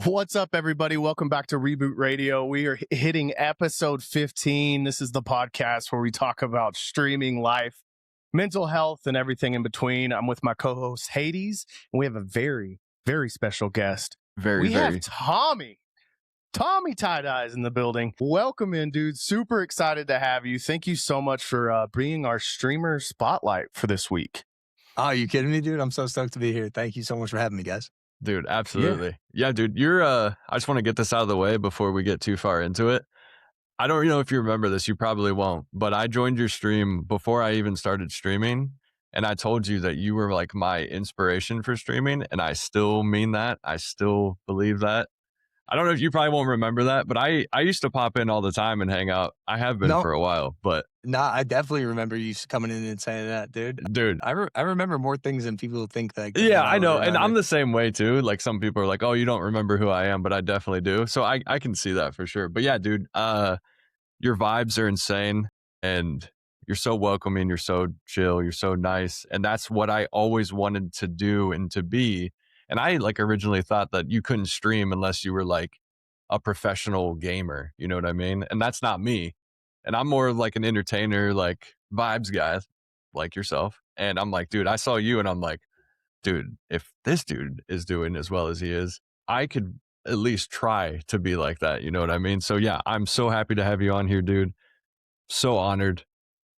What's up, everybody? Welcome back to Reboot Radio. We are hitting episode 15. This is the podcast where we talk about streaming life, mental health, and everything in between. I'm with my co-host, HadesStreams, and we have a very, very special guest. We have Tommy TieDyez in the building. Welcome in, dude. Super excited to have you. Thank you so much for being our streamer spotlight for this week. Oh, you kidding me, dude? I'm so stoked to be here. Thank you so much for having me, guys. Dude, absolutely. Yeah, dude, you're I just want to get this out of the way before we get too far into it. I don't know if you remember this, you probably won't, but I joined your stream before I even started streaming, and I told you that you were like my inspiration for streaming, and I still mean that. I still believe that. I don't know if you probably won't remember that, but I used to pop in all the time and hang out. I have been for a while, but nah, I definitely remember you coming in and saying that, dude. I remember more things than people think that. Yeah, I know, and I'm the same way too. Like some people are like, "Oh, you don't remember who I am," but I definitely do. So I can see that for sure. But yeah, dude, your vibes are insane, and you're so welcoming. You're so chill. You're so nice, and that's what I always wanted to do and to be. And I like originally thought that you couldn't stream unless you were like a professional gamer. You know what I mean? And that's not me. And I'm more like an entertainer, like vibes guy, like yourself. And I'm like, dude, I saw you and I'm like, dude, if this dude is doing as well as he is, I could at least try to be like that. You know what I mean? So yeah, I'm so happy to have you on here, dude. So honored.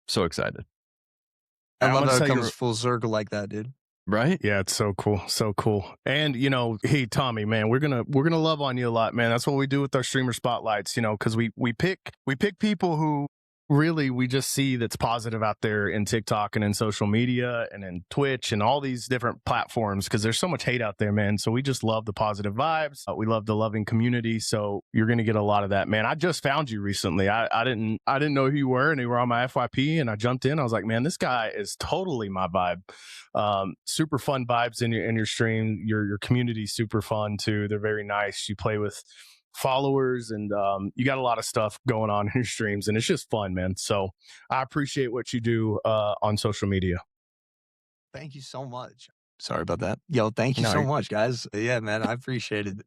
So excited. I love how it comes full circle like that, dude. Right? Yeah, it's so cool. So cool. And, you know, hey, Tommy, man, we're going to love on you a lot, man. That's what we do with our streamer spotlights, you know, because we pick people who really we just see that's positive out there in TikTok and in social media and in Twitch and all these different platforms, because there's so much hate out there, man. So we just love the positive vibes. We love the loving community. So you're going to get a lot of that, man. I just found you recently. I didn't know who you were, and you were on my FYP, and I jumped in. I was like, man, this guy is totally my vibe. Super fun vibes in your stream. Your community super fun too. They're very nice. You play with followers, and you got a lot of stuff going on in your streams, and it's just fun, man. So I appreciate what you do on social media. Thank you so much. Sorry about that. Yo, thank you so much, guys. Yeah, man, I appreciate it.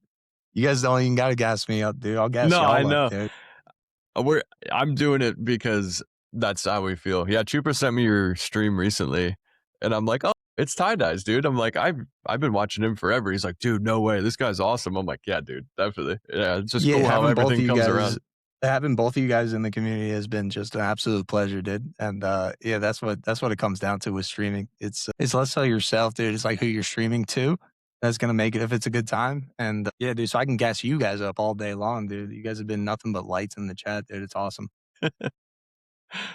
You guys don't even gotta gas me up, dude. I'll gas y'all up, dude. I'm doing it because that's how we feel. Yeah, Chuupa sent me your stream recently, and I'm like, oh, it's TieDyez, dude. I'm like, I've been watching him forever. He's like, dude, no way, this guy's awesome. I'm like, yeah, dude, definitely. Yeah, it's just cool how everything comes around. Having both of you guys in the community has been just an absolute pleasure, dude. And yeah, that's what it comes down to with streaming. It's less so yourself, dude. It's like who you're streaming to that's gonna make it if it's a good time. And yeah, dude, so I can gas you guys up all day long, dude. You guys have been nothing but lights in the chat, dude. It's awesome.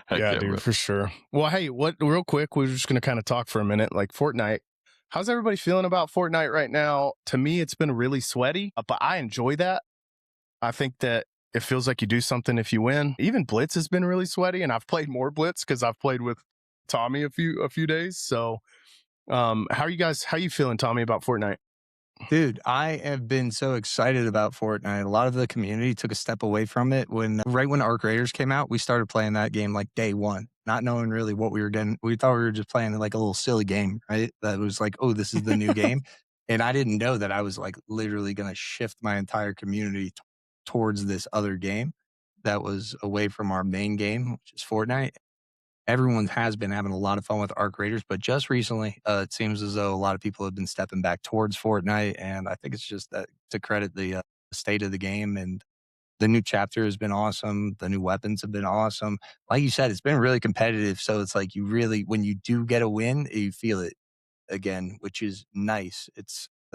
Yeah, dude, bro. For sure. Well, hey, real quick, we're just going to kind of talk for a minute, like Fortnite. How's everybody feeling about Fortnite right now? To me, it's been really sweaty, but I enjoy that. I think that it feels like you do something if you win. Even Blitz has been really sweaty, and I've played more Blitz because I've played with Tommy a few days. So how are you feeling, Tommy, about Fortnite? Dude, I have been so excited about Fortnite. A lot of the community took a step away from it right when Arc Raiders came out. We started playing that game like day one, not knowing really what we were getting. We thought we were just playing like a little silly game, right? That was like, oh, this is the new game. And I didn't know that I was like literally going to shift my entire community towards this other game that was away from our main game, which is Fortnite. Everyone has been having a lot of fun with Arc Raiders, but just recently, it seems as though a lot of people have been stepping back towards Fortnite, and I think it's just that to credit the state of the game. And the new chapter has been awesome. The new weapons have been awesome. Like you said, it's been really competitive, so it's like you really, when you do get a win, you feel it again, which is nice.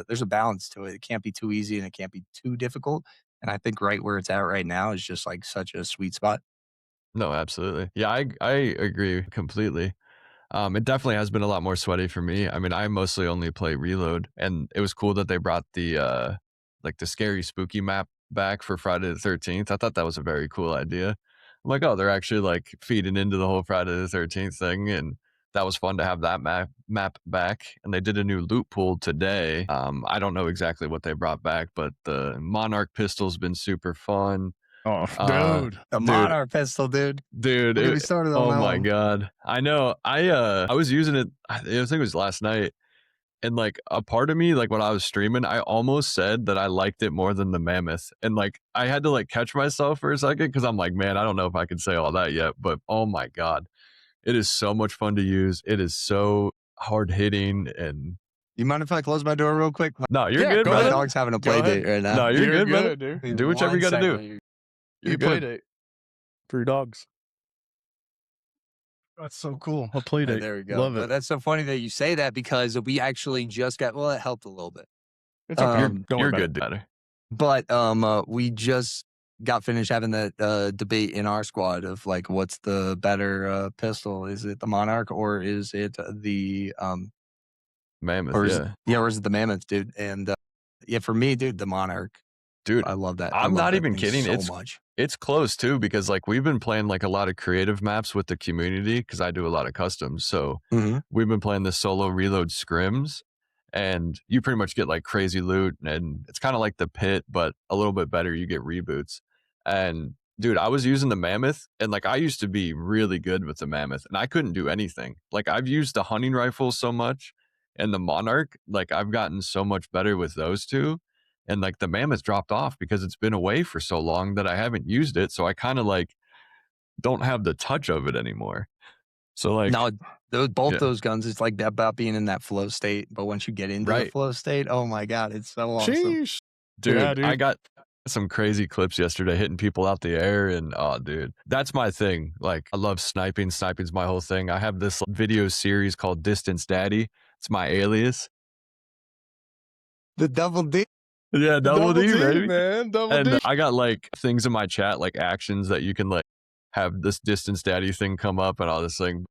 There's a balance to it. It can't be too easy and it can't be too difficult. And I think right where it's at right now is just like such a sweet spot. No, absolutely. Yeah, I agree completely. It definitely has been a lot more sweaty for me. I mean, I mostly only play Reload, and it was cool that they brought the like the scary spooky map back for Friday the 13th. I thought that was a very cool idea. I'm like, oh, they're actually like feeding into the whole Friday the 13th thing, and that was fun to have that map back. And they did a new loot pool today. I don't know exactly what they brought back, but the Monarch pistol's been super fun. Oh, dude, the Monarch pistol, dude. Oh my god, I know. I was using it. I think it was last night, And like a part of me, like when I was streaming, I almost said that I liked it more than the mammoth. And like I had to like catch myself for a second because I'm like, man, I don't know if I can say all that yet. But oh my God, it is so much fun to use. It is so hard hitting. And You mind if I close my door real quick? no, you're Yeah, good, go My brother. ahead. dog's having a Go play ahead. date right now. No, you're You're good, brother. dude. Do whatever you got to do. You're You play good. date for your dogs. That's so cool. A play date. There we go. Love But it. that's so funny that you say that because we actually just got, well, it helped a little bit. It's okay. Um, Don't worry You're about good, it. dude. But we just got finished having that debate in our squad of like, what's the better pistol? Is it the Monarch or is it the Mammoth, or yeah. or is it the Mammoth, dude? And yeah, for me, dude, the Monarch. Dude, I love that. I I'm love not that even thing kidding. so much. It's close too because like we've been playing like a lot of creative maps with the community because I do a lot of customs. So Mhm. we've been playing the solo reload scrims, and you pretty much get like crazy loot, and it's kind of like the pit, but a little bit better. You get reboots. And dude, I was using the mammoth, and like I used to be really good with the mammoth, and I couldn't do anything. Like I've used the hunting rifle so much, and the Monarch, like I've gotten so much better with those two. And like the mammoth dropped off because it's been away for so long that I haven't used it. So I kind of like don't have the touch of it anymore. So like, No, both yeah, those guns, it's like about being in that flow state. But once you get into the right, flow state, oh my God, it's so awesome. Sheesh. dude, Yeah, dude. I got some crazy clips yesterday hitting people out the air, and oh, dude, that's my thing. Like I love sniping. Sniping's my whole thing. I have this video series called Distance Daddy. It's my alias. The double D. Yeah, double D, baby. Man. Double And D. I got like things in my chat, like actions that you can like have this Distance Daddy thing come up and all this thing.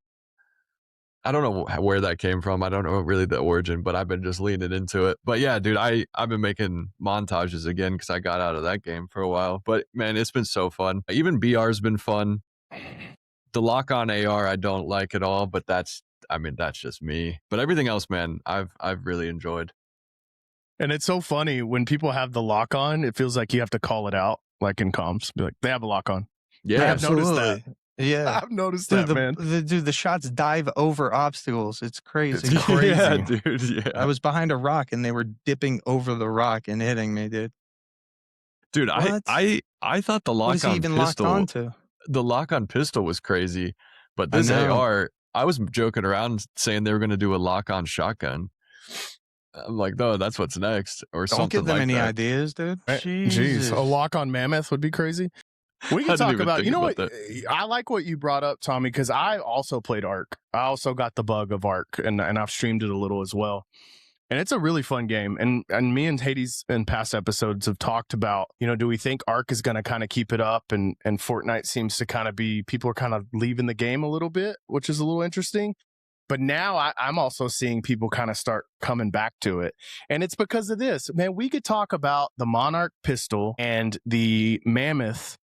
I don't know where that came from. I don't know really the origin, but I've been just leaning into it. But yeah, dude, I've been making montages again because I got out of that game for a while. But man, it's been so fun. Even BR's been fun. The lock-on AR I don't like at all, but that's just me. But everything else, man, I've really enjoyed. And it's so funny when people have the lock on, it feels like you have to call it out, like in comms. Be like, they have a lock on. Yeah, I've noticed that. Yeah. I've noticed Dude, that, man. the shots dive over obstacles. It's crazy. It's crazy. Yeah, dude. Yeah. I was behind a rock and they were dipping over the rock and hitting me, dude. Dude, What? I thought the What is he lock-on even locked pistol, onto? the lock-on pistol was crazy, but I this know. AR, I was joking around saying they were going to do a lock-on shotgun. I'm like, no, that's what's next, or Don't something give them like any that. ideas, dude. Jeez, Jesus. a lock on mammoth would be crazy. We I can didn't talk even about, think you know about what? I like what you brought up, Tommy, because I also played Ark. I also got the bug of Ark, and I've streamed it a little as well. And it's a really fun game. And me and Hades in past episodes have talked about, you know, do we think Ark is going to kind of keep it up? And Fortnite seems to kind of be, people are kind of leaving the game a little bit, which is a little interesting. But now I'm also seeing people kind of start coming back to it. And it's because of this. Man, we could talk about the Monarch pistol and the Mammoth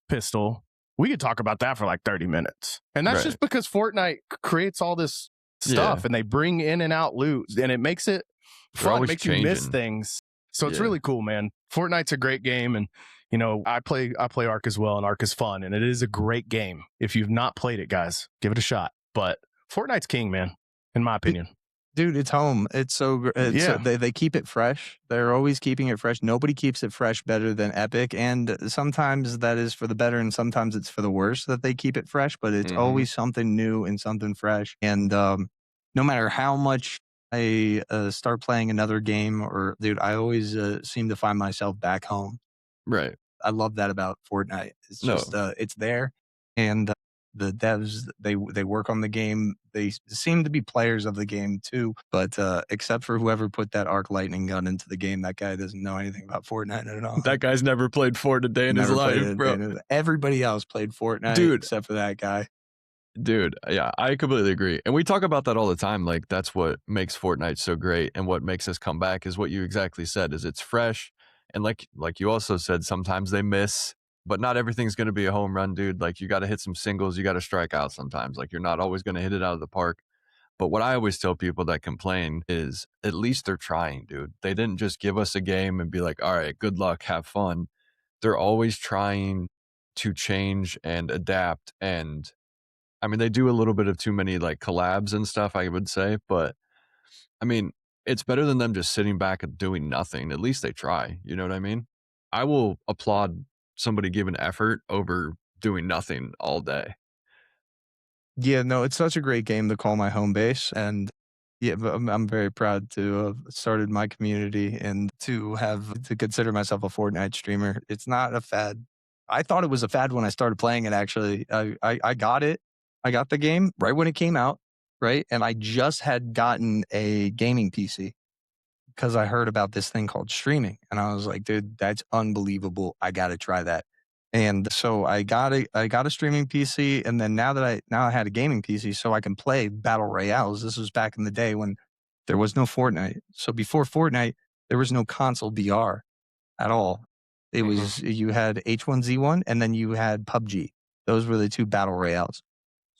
pistol. We could talk about that for like 30 minutes. And that's Right. just because Fortnite creates all this stuff and they bring in and out loot and it makes it fun. It always makes you miss changing. things. So it's Yeah. really cool, man. Fortnite's a great game. And, you know, I play Ark as well, and Ark is fun. And it is a great game. If you've not played it, guys, give it a shot. But Fortnite's king, man, in my opinion. Dude, it's home. It's so Yeah. they keep it fresh. They're always keeping it fresh. Nobody keeps it fresh better than Epic, and sometimes that is for the better, and sometimes it's for the worse that they keep it fresh. But it's Mhm. always something new and something fresh. And no matter how much I start playing another game, or dude, I always seem to find myself back home. Right. I love that about Fortnite. It's No. just it's there, and the devs they work on the game. They seem to be players of the game too, but except for whoever put that arc lightning gun into the game, that guy doesn't know anything about Fortnite at all. That guy's never played Fortnite a day in his Never played life, it, bro. and everybody else played Fortnite, Dude. except for that guy. Dude, yeah, I completely agree. And we talk about that all the time. Like that's what makes Fortnite so great, and what makes us come back is what you exactly said, is it's fresh. And like you also said, sometimes they miss, but not everything's going to be a home run, dude. Like you got to hit some singles, you got to strike out sometimes. Like you're not always going to hit it out of the park. But what I always tell people that complain is at least they're trying, dude. They didn't just give us a game and be like, all right, good luck, have fun. They're always trying to change and adapt. And I mean, they do a little bit of too many like collabs and stuff, I would say. But I mean, it's better than them just sitting back and doing nothing. At least they try. You know what I mean? I will applaud somebody giving effort over doing nothing all day. Yeah, no, it's such a great game to call my home base, and yeah, but I'm very proud to have started my community and to consider myself a Fortnite streamer. It's not a fad. I thought it was a fad when I started playing it. Actually, I got it. I got the game right when it came out, right, and I just had gotten a gaming PC because I heard about this thing called streaming, and I was like, dude, that's unbelievable. I got to try that. And so I got a streaming PC, and then now I had a gaming PC, so I can play battle royales. This was back in the day when there was no Fortnite. So before Fortnite, there was no console VR at all. It was you had H1Z1, and then you had PUBG. Those were the two battle royales.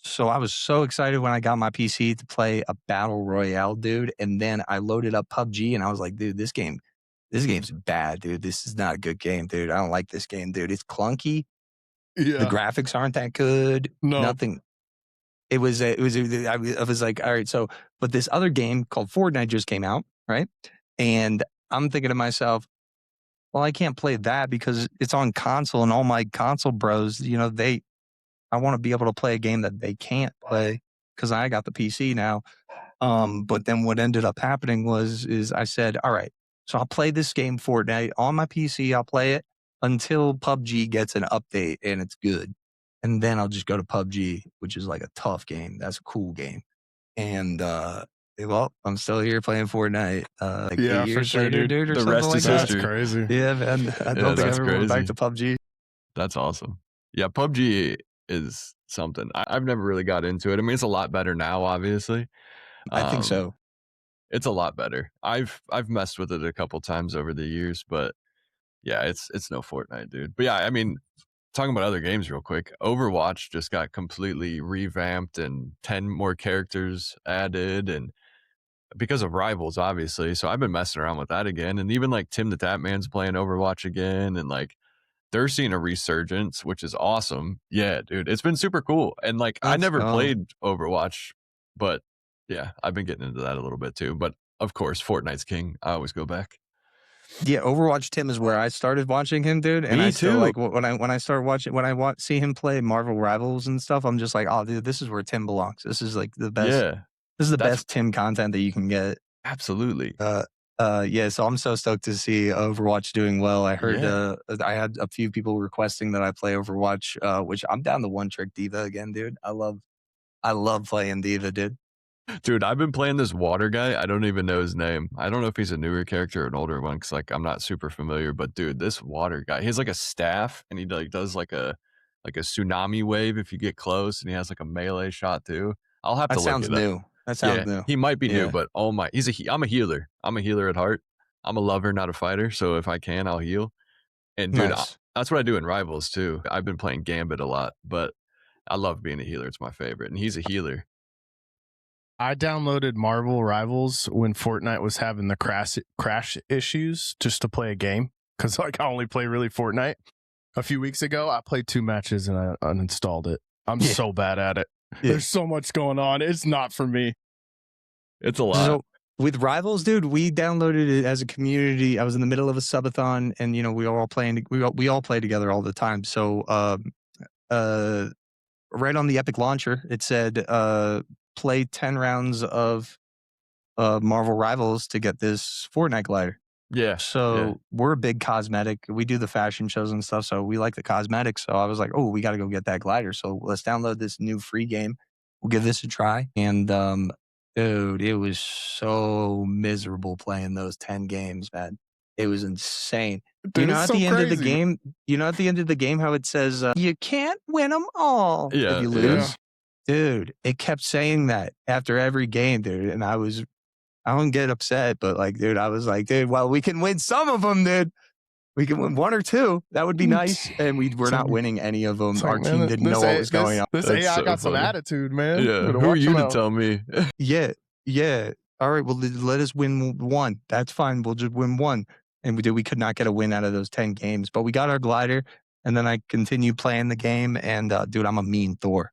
So I was so excited when I got my PC to play a battle royale, dude. And then I loaded up PUBG, and I was like, dude, this game's bad, dude. This is not a good game, dude. I don't like this game, dude. It's clunky. Yeah. The graphics aren't that good. No. Nothing. I was like, all right. So, but this other game called Fortnite just came out, right? And I'm thinking to myself, well, I can't play that because it's on console, and all my console bros, I want to be able to play a game that they can't play because I got the PC now. But then what ended up happening is I said, all right, so I'll play this game Fortnite on my PC. I'll play it until PUBG gets an update and it's good. And then I'll just go to PUBG, which is like a tough game. That's a cool game. And, well, I'm still here playing Fortnite. Like Yeah, 8 for years sure, later, dude. dude, or The something rest like is that. That's history. crazy. Yeah, man. I don't think that's I ever went back crazy. to PUBG. That's awesome. Yeah, PUBG is something. I've never really got into it. I mean, it's a lot better now, obviously. I think so. It's a lot better. I've messed with it a couple times over the years, but yeah, it's no Fortnite, dude. But yeah, I mean, talking about other games real quick, Overwatch just got completely revamped and 10 more characters added, and because of Rivals, obviously. So I've been messing around with that again, and even like Tim the Tatman's playing Overwatch again, and like they're seeing a resurgence, which is awesome. Yeah, dude, it's been super cool. And like I Let's never go. played Overwatch, but yeah, I've been getting into that a little bit too. But of course, Fortnite's king. I always go back. Yeah, Overwatch Tim is where I started watching him, dude. And Me I still too. like when I start watching see him play Marvel Rivals and stuff. I'm just like, oh, dude, this is where Tim belongs. This is like the best. Yeah, This is the that's- best Tim content that you can get. absolutely. Yeah. So I'm so stoked to see Overwatch doing well. I heard Yeah. I had a few people requesting that I play Overwatch, which I'm down to one trick diva again, dude. I love playing diva, dude. Dude, I've been playing this water guy. I don't even know his name. I don't know if he's a newer character or an older one because like I'm not super familiar. But dude, this water guy, he has like a staff and he like does like a tsunami wave if you get close, and he has like a melee shot too. I'll have to That look sounds it up. new. That sounds new. He might be new, Yeah. but oh my, I'm a healer. I'm a healer at heart. I'm a lover, not a fighter. So if I can, I'll heal. And dude, Nice. that's what I do in Rivals too. I've been playing Gambit a lot, but I love being a healer. It's my favorite, and he's a healer. I downloaded Marvel Rivals when Fortnite was having the crash issues just to play a game because like I only play really Fortnite. A few weeks ago, I played 2 matches and I uninstalled it. I'm so bad at it. Yeah. There's so much going on. It's not for me. It's a lot. So with Rivals, dude, we downloaded it as a community. I was in the middle of a subathon, and we all play together all the time. So right on the Epic launcher, it said play 10 rounds of Marvel Rivals to get this Fortnite glider. Yeah. So we're a big cosmetic. We do the fashion shows and stuff, so we like the cosmetics. So I was like, oh, we got to go get that glider. So let's download this new free game. We'll give this a try. And dude, it was so miserable playing those 10 games, man. It was insane. Dude, at the end of the game, at the end of the game, how it says you can't win them all Yeah, if you yeah. lose. Dude, it kept saying that after every game, dude. And I don't get upset, but like, dude, I was like, dude, well, we can win some of them, dude. We can win 1 or 2. That would be nice. And we're not winning any of them. Our team didn't know what was going on. This That's AI so got some funny. attitude, man. Yeah. Better Who are watch you him to out. tell me? Yeah. All right, well, let us win 1. That's fine. We'll just win 1. And we could not get a win out of those 10 games, but we got our glider. And then I continued playing the game. And dude, I'm a mean Thor.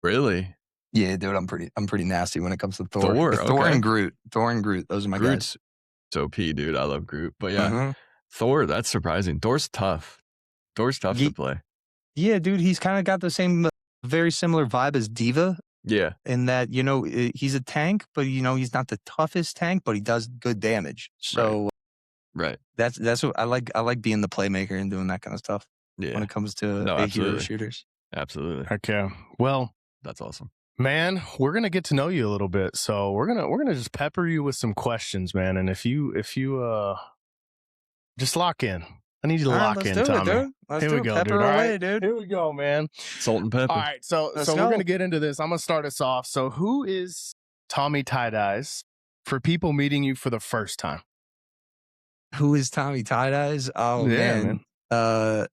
Really? Yeah, dude, I'm pretty nasty when it comes to Thor. Thor, Thor okay. and Groot. Thor and Groot. Those are my Groot's guys. OP, dude. I love Groot. But yeah, Mhm. Thor, that's surprising. Thor's tough. Thor's tough to play. Yeah, dude, he's kind of got the same, very similar vibe as Diva. Yeah. In that, he's a tank, but he's not the toughest tank, but he does good damage. So Right. that's what I like. I like being the playmaker and doing that kind of stuff when Yeah. it comes to No, hero absolutely. shooters. Absolutely. Okay. Well, That's awesome. man, we're gonna get to know you a little bit, so we're gonna just pepper you with some questions, man. And if you just lock in. I need you to lock in, Tommy. Dude. Let's Here do we it. go, Pepper dude. All away, right, dude. here we go, man. Salt and pepper. All right, so Let's we're go. gonna get into this. I'm gonna start us off. So, who is Tommy TieDyez for people meeting you for the first time? Who is Tommy TieDyez? Oh Yeah, man.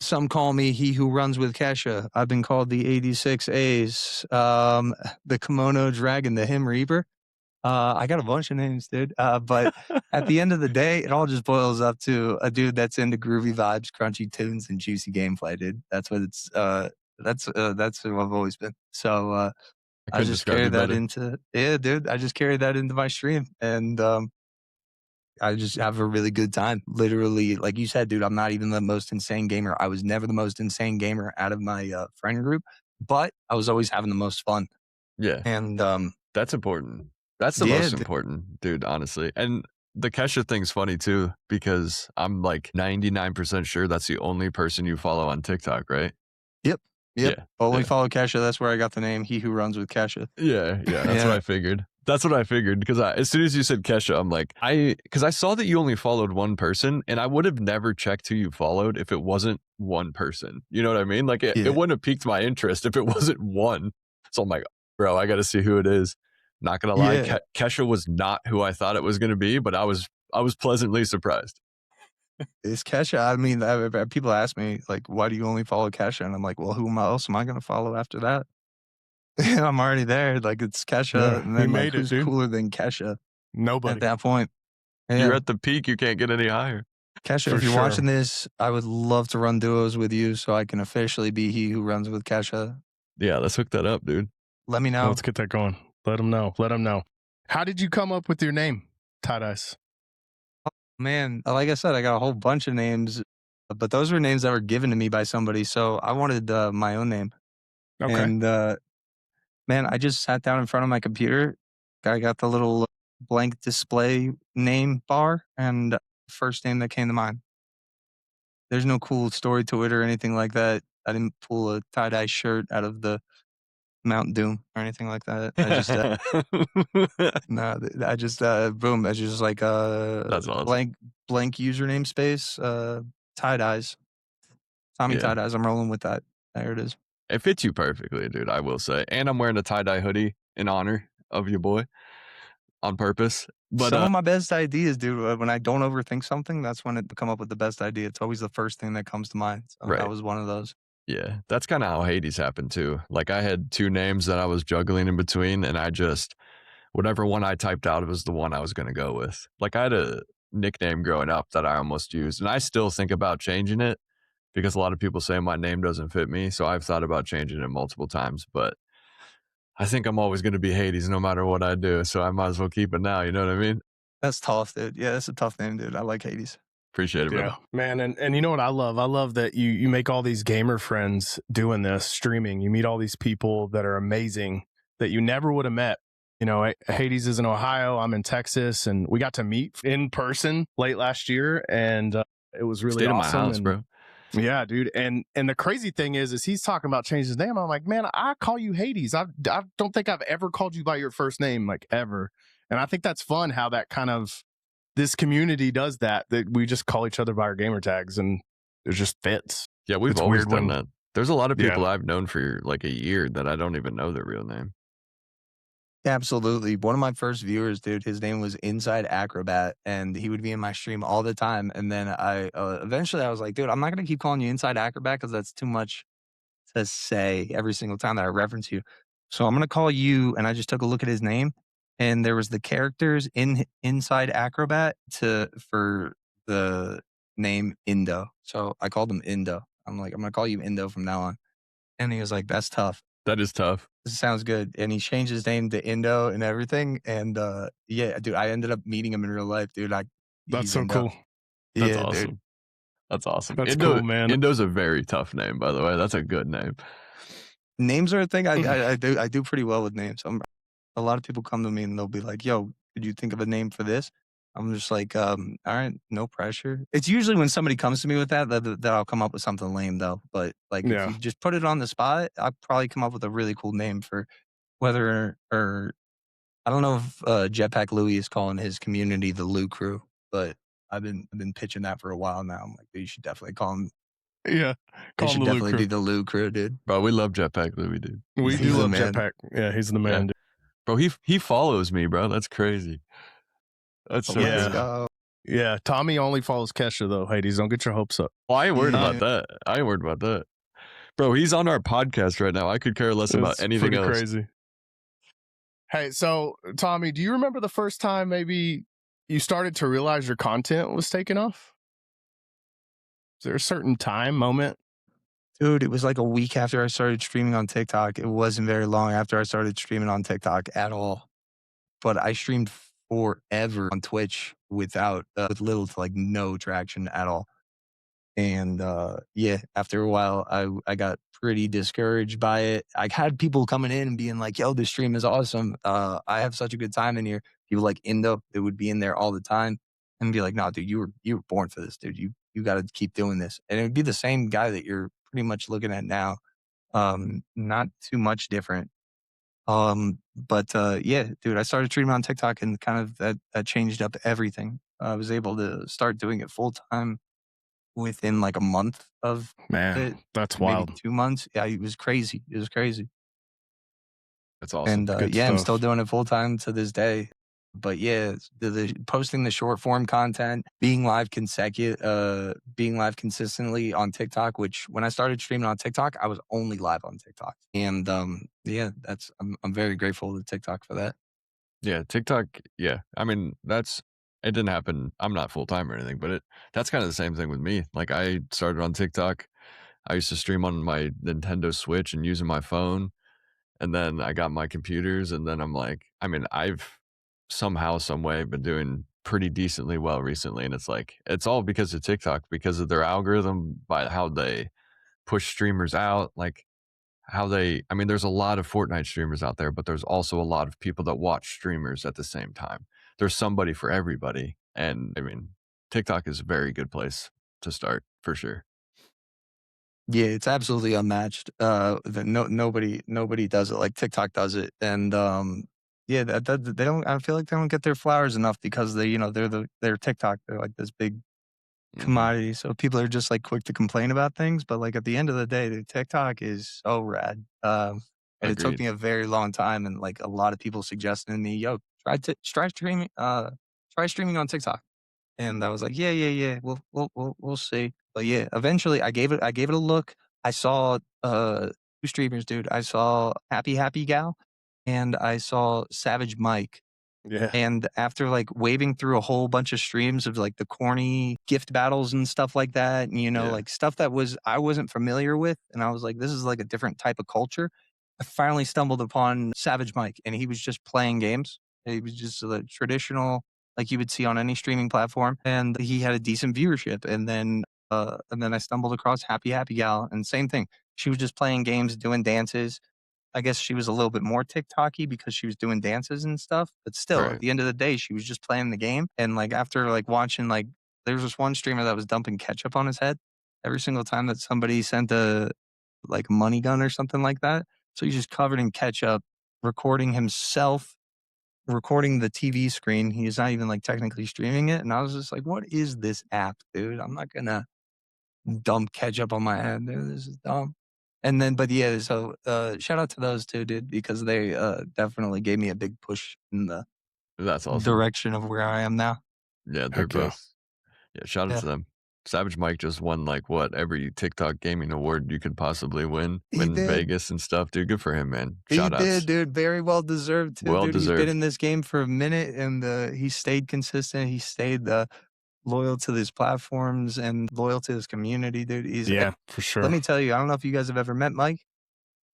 Some call me he who runs with Kesha. I've been called the 86 A's, the Kimono Dragon, the Him Reaper. I got a bunch of names, dude. But at the end of the day, it all just boils up to a dude that's into groovy vibes, crunchy tunes, and juicy gameplay, dude. That's what it's. That's who I've always been. So I couldn't just describe you carry that better. into dude. I just carry that into my stream, and I just have a really good time. Literally, like you said, dude, I'm not even the most insane gamer. I was never the most insane gamer out of my friend group, but I was always having the most fun. Yeah. And that's important. That's the most important, dude, honestly. And the Kesha thing's funny too, because I'm like 99% sure that's the only person you follow on TikTok, right? Yep. Yeah. Only follow Kesha. That's where I got the name. He who runs with Kesha. Yeah. That's what I figured. That's what I figured. Because as soon as you said Kesha, I'm like, because I saw that you only followed one person, and I would have never checked who you followed if it wasn't one person. You know what I mean? Like it wouldn't have piqued my interest if it wasn't one. So I'm like, bro, I got to see who it is. Not gonna lie, Kesha was not who I thought it was gonna be, but I was pleasantly surprised. It's Kesha. I mean, people ask me like, "Why do you only follow Kesha?" And I'm like, "Well, who else am I gonna follow after that?" I'm already there. Like it's Kesha, Yeah, and then like, who's dude. cooler than Kesha? Nobody. At that point, You're at the peak. You can't get any higher. Kesha, if you're watching this, I would love to run duos with you, so I can officially be he who runs with Kesha. Yeah, let's hook that up, dude. Let me know. Let's get that going. Let them know. Let them know. How did you come up with your name, TieDyez? Man, like I said, I got a whole bunch of names, but those were names that were given to me by somebody. So I wanted my own name. Okay. And man, I just sat down in front of my computer. I got the little blank display name bar, and first name that came to mind. There's no cool story to it or anything like that. I didn't pull a tie-dye shirt out of the Mount Doom or anything like that. I just no, I just boom. I just like that's awesome. blank username space. TieDyez. Tommy TieDyez. I'm rolling with that. There it is. It fits you perfectly, dude. I will say, and I'm wearing a tie-dye hoodie in honor of your boy on purpose. But some of my best ideas, dude, when I don't overthink something, that's when it come up with the best idea. It's always the first thing that comes to mind. So that was one of those. Yeah, that's kind of how Hades happened too. Like I had two names that I was juggling in between, and I just, whatever one I typed out was the one I was going to go with. Like I had a nickname growing up that I almost used, and I still think about changing it because a lot of people say my name doesn't fit me. So I've thought about changing it multiple times, but I think I'm always going to be Hades no matter what I do. So I might as well keep it now. You know what I mean? That's tough, dude. Yeah, that's a tough name, dude. I like Hades. Appreciate it, brother. Yeah, man. And you know what I love? I love that you make all these gamer friends doing this, streaming. You meet all these people that are amazing that you never would have met. You know, Hades is in Ohio. I'm in Texas, and we got to meet in person late last year, and it was really awesome. Stayed at my house, bro. Yeah, dude. And the crazy thing is he's talking about changing his name. I'm like, man, I call you Hades. I don't think I've ever called you by your first name, like ever. And I think that's fun how that kind of this community does that we just call each other by our gamer tags, and it just fits. Yeah, we've always done that. There's a lot of people I've known for like a year that I don't even know their real name. Absolutely. One of my first viewers, dude, his name was Inside Acrobat, and he would be in my stream all the time. And then I eventually I was like, dude, I'm not going to keep calling you Inside Acrobat because that's too much to say every single time that I reference you. So I'm going to call you, and I just took a look at his name, and there was the characters inside Acrobat for the name Indo. So I called him Indo. I'm like, I'm going to call you Indo from now on. And he was like, that's tough. That is tough. This sounds good. And he changed his name to Indo and everything. And yeah, dude, I ended up meeting him in real life, dude. That's He's so Indo. cool. That's Yeah, awesome. dude. That's awesome. That's cool, man. Indo's a very tough name, by the way. That's a good name. Names are a thing. I do pretty well with names. A lot of people come to me and they'll be like, "Yo, could you think of a name for this?" I'm just like, all right, no pressure. It's usually when somebody comes to me with that I'll come up with something lame though. But like, if Yeah. you just put it on the spot, I'll probably come up with a really cool name for whether or I don't know if Jetpack Louie is calling his community the Lou Crew, but I've been pitching that for a while now. I'm like, dude, you should definitely call him. Yeah. It Call should him the Lou definitely Crew. be the Lou Crew, dude. Bro, we love Jetpack Louie, dude. We He's do the love man. Jetpack. Yeah, he's the man. Yeah. Dude. Bro, he follows me, bro. That's crazy. That's so Let's Yeah. good. go. Yeah. Tommy only follows Kesha though. Hades, don't get your hopes up. Well, I ain't worried Yeah. about that. I ain't worried about that. Bro, he's on our podcast right now. I could care less about It's anything pretty else. crazy. Hey, so Tommy, do you remember the first time maybe you started to realize your content was taking off? Is there a certain time, moment? Dude, it was like a week after I started streaming on TikTok. It wasn't very long after I started streaming on TikTok at all. But I streamed forever on Twitch with little to like no traction at all. And yeah, after a while, I got pretty discouraged by it. I had people coming in and being like, "Yo, this stream is awesome. I have such a good time in here." People like Indo, they would be in there all the time and be like, "No, dude, you were born for this, dude. You got to keep doing this." And it would be the same guy that you're pretty much looking at now. Not too much different. But yeah, dude, I started streaming on TikTok and kind of that changed up everything. I was able to start doing it full time within like a month of Man, it, that's maybe wild. 2 months. Yeah, it was crazy. It was crazy. That's awesome. And Good yeah, I'm stuff. still doing it full time to this day. But yeah, the posting the short form content, being live consistently on TikTok, which when I started streaming on TikTok, I was only live on TikTok. And yeah, I'm very grateful to TikTok for that. Yeah, TikTok, yeah. I mean, it didn't happen. I'm not full time or anything, but that's kind of the same thing with me. Like I started on TikTok. I used to stream on my Nintendo Switch and using my phone. And then I got my computers, and then I'm like, I mean, I've somehow, some way been doing pretty decently well recently. And it's like, it's all because of TikTok, because of their algorithm, by how they push streamers out, like I mean, there's a lot of Fortnite streamers out there, but there's also a lot of people that watch streamers at the same time. There's somebody for everybody. And I mean, TikTok is a very good place to start for sure. Yeah, it's absolutely unmatched. Nobody does it like TikTok does it, and yeah, they don't. I feel like they don't get their flowers enough because they're TikTok. They're like this big commodity, so people are just like quick to complain about things. But like at the end of the day, the TikTok is so rad. And it took Agreed. me a very long time, and like a lot of people suggested to me, "Yo, try streaming, try streaming on TikTok." And I was like, yeah. We'll see. But yeah, eventually I gave it a look. I saw 2 streamers, dude. I saw Happy Gal and I saw Savage Mike. Yeah. And after like waving through a whole bunch of streams of like the corny gift battles and stuff like that, and Yeah. like stuff that I wasn't familiar with, and I was like, this is like a different type of culture. I finally stumbled upon Savage Mike, and he was just playing games. He was just the traditional, like you would see on any streaming platform, and he had a decent viewership. And then I stumbled across Happy Gal, and same thing. She was just playing games, doing dances. I guess she was a little bit more TikTok-y because she was doing dances and stuff. But still, Right. at the end of the day, she was just playing the game. And like after like watching, like there was this one streamer that was dumping ketchup on his head every single time that somebody sent a like money gun or something like that. So he's just covered in ketchup, recording himself, recording the TV screen. He's not even like technically streaming it. And I was just like, what is this app, dude? I'm not gonna dump ketchup on my head, dude. This is dumb. And then, but yeah, so shout out to those two, dude, because they definitely gave me a big push in the That's awesome. direction of where I am now. Yeah, they're Heck yeah. both. Yeah, shout out Yeah. to them. Savage Mike just won like every TikTok gaming award you could possibly win He in did. Vegas and stuff, dude. Good for him, man. He Shout outs. did, dude. Very well deserved, too, Well dude. He's deserved. been in this game for a minute, and he stayed consistent. He stayed loyal to his platforms and loyal to his community, dude. Yeah, for sure. Let me tell you, I don't know if you guys have ever met Mike.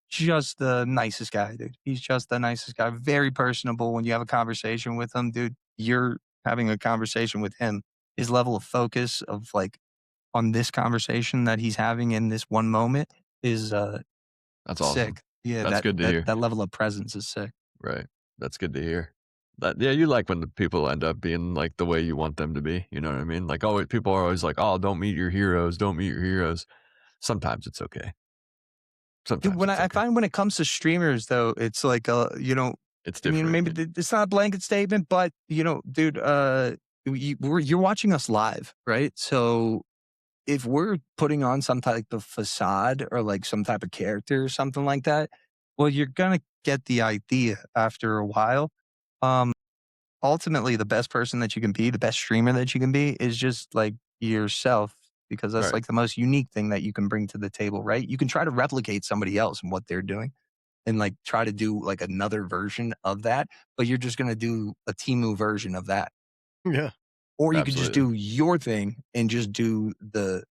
just the nicest guy, dude. He's just the nicest guy. Very personable. When you have a conversation with him, dude, you're having a conversation with him. His level of focus of like on this conversation that he's having in this one moment is That's awesome. sick. Yeah, That's that good to that hear. that level of presence is sick. Right. That's good to hear. That yeah, you like when the people end up being like the way you want them to be. You know what I mean? Like, oh, people are always like, "Oh, don't meet your heroes. Don't meet your heroes." Sometimes it's okay. Dude, Sometimes when it's I okay. find when it comes to streamers though, it's like It's I mean, different. maybe it's not a blanket statement, but dude, you're watching us live, right? So if we're putting on some type of facade or like some type of character or something like that, well, you're gonna get the idea after a while. Um, Ultimately, the best person that you can be, the best streamer that you can be, is just like yourself because that's Right. like the most unique thing that you can bring to the table, right? You can try to replicate somebody else and what they're doing and like try to do like another version of that, but you're just gonna do a Timu version of that. Yeah. Or you could just Absolutely. do your thing and just do the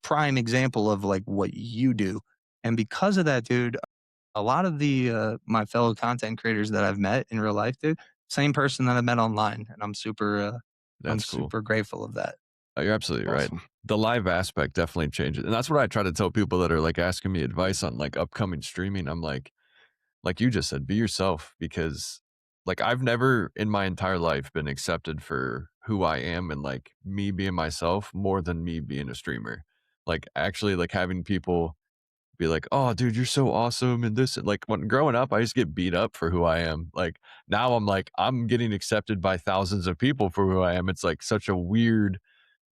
prime example of like what you do. And because of that, dude, a lot of the my fellow content creators that I've met in real life, dude, same person that I met online, and I'm That's cool. super grateful of that. Oh, you're absolutely right. Awesome. The live aspect definitely changes. And that's what I try to tell people that are like asking me advice on like upcoming streaming. I'm like you just said, be yourself because like I've never in my entire life been accepted for who I am and like me being myself more than me being a streamer. Like actually like having people be like, "Oh, dude, you're so awesome," and this, and like when growing up, I used to get beat up for who I am. Like now, I'm like, I'm getting accepted by thousands of people for who I am. It's like such a weird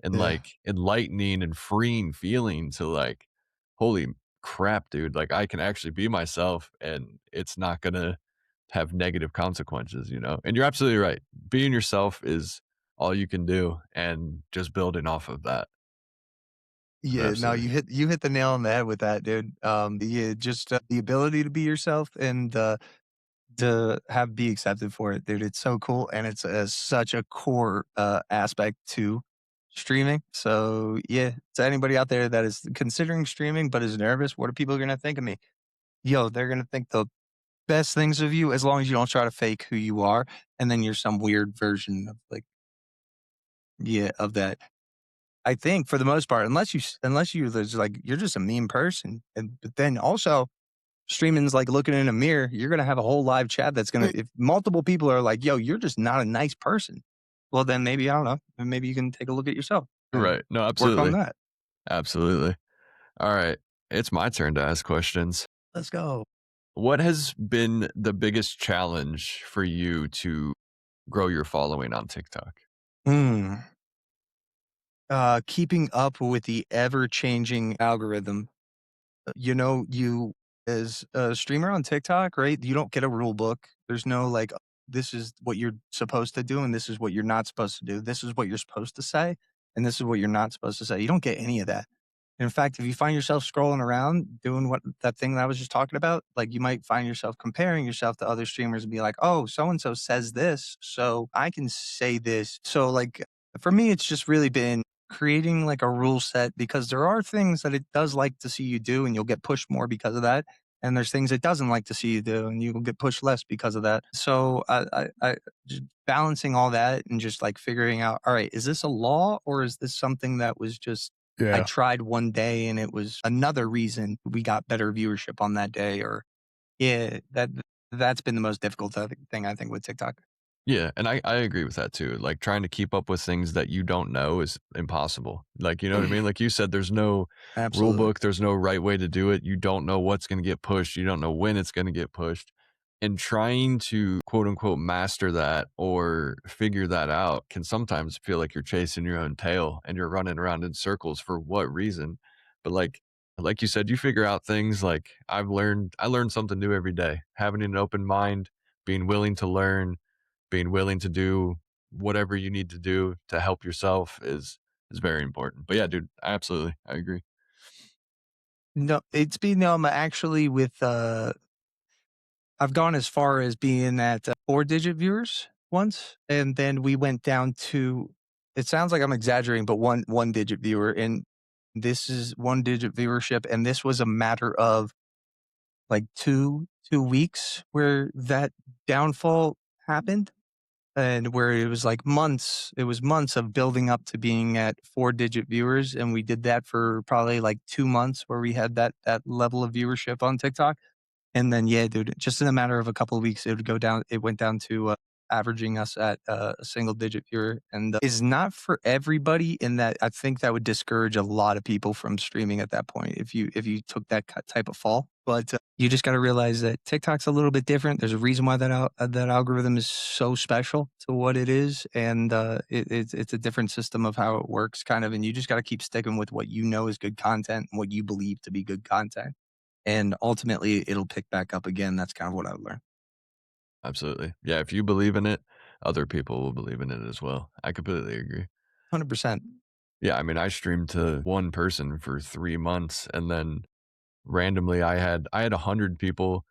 and Yeah. like enlightening and freeing feeling to like, holy crap, dude! Like I can actually be myself, and it's not gonna have negative consequences, you know. And you're absolutely right. Being yourself is all you can do, and just building off of that. Yeah, no, Absolutely, you hit the nail on the head with that, dude. Yeah, just the ability to be yourself and to have be accepted for it, dude. It's so cool, and it's such a core aspect to streaming. So yeah, to anybody out there that is considering streaming but is nervous, what are people gonna think of me? Yo, they're gonna think the best things of you as long as you don't try to fake who you are, and then you're some weird version of like yeah of that. I think for the most part, unless you there's like you're just a mean person, and but then also streaming's like looking in a mirror. You're gonna have a whole live chat that's gonna if multiple people are like, "Yo, you're just not a nice person." Well, then maybe I don't know. Then maybe you can take a look at yourself and right? No, work on absolutely, that. absolutely. All right. It's my turn to ask questions. Let's go. What has been the biggest challenge for you to grow your following on TikTok? Hmm. Keeping up with the ever changing algorithm. You as a streamer on TikTok, right? You don't get a rule book. There's no like, this is what you're supposed to do, and this is what you're not supposed to do. This is what you're supposed to say, and this is what you're not supposed to say. You don't get any of that. In fact, if you find yourself scrolling around doing what that thing that I was just talking about, like you might find yourself comparing yourself to other streamers and be like, oh, so and so says this, so I can say this. So, like, for me, it's just really been creating like a rule set because there are things that it does like to see you do and you'll get pushed more because of that. And there's things it doesn't like to see you do and you will get pushed less because of that. So I just balancing all that and just like figuring out, all right, is this a law or is this something that was just I Yeah. tried one day and it was another reason we got better viewership on that day or yeah, that's been the most difficult thing I think with TikTok. Yeah, and I agree with that too. Like trying to keep up with things that you don't know is impossible. Like, you know what I mean? Like you said, there's no rule Absolutely. book, there's no right way to do it. You don't know what's going to get pushed, you don't know when it's going to get pushed. And trying to quote unquote master that or figure that out can sometimes feel like you're chasing your own tail and you're running around in circles for what reason. But like you said, you figure out things like I learned something new every day. Having an open mind, being willing to learn, being willing to do whatever you need to do to help yourself is very important. But yeah, dude, absolutely. I agree. No, it's been actually with I've gone as far as being at 4-digit viewers once, and then we went down to. It sounds like I'm exaggerating, but one digit viewer, and this is 1-digit viewership, and this was a matter of like 2 weeks where that downfall happened, and where it was like months. It was months of building up to being at 4-digit viewers, and we did that for probably like 2 months where we had that level of viewership on TikTok. And then, yeah, dude, just in a matter of a couple of weeks, it would go down. It went down to averaging us at a single digit viewer, and is not for everybody. In that, I think that would discourage a lot of people from streaming at that point if you took that type of fall. But you just got to realize that TikTok's a little bit different. There's a reason why that algorithm is so special to what it is, and it's a different system of how it works, kind of. And you just got to keep sticking with what you know is good content and what you believe to be good content, and ultimately it'll pick back up again. That's kind of what I've learned. Absolutely. Yeah, if you believe in it, other people will believe in it as well. I completely agree. 100%. Yeah, I mean, I streamed to one person for 3 months, and then randomly I had 100 people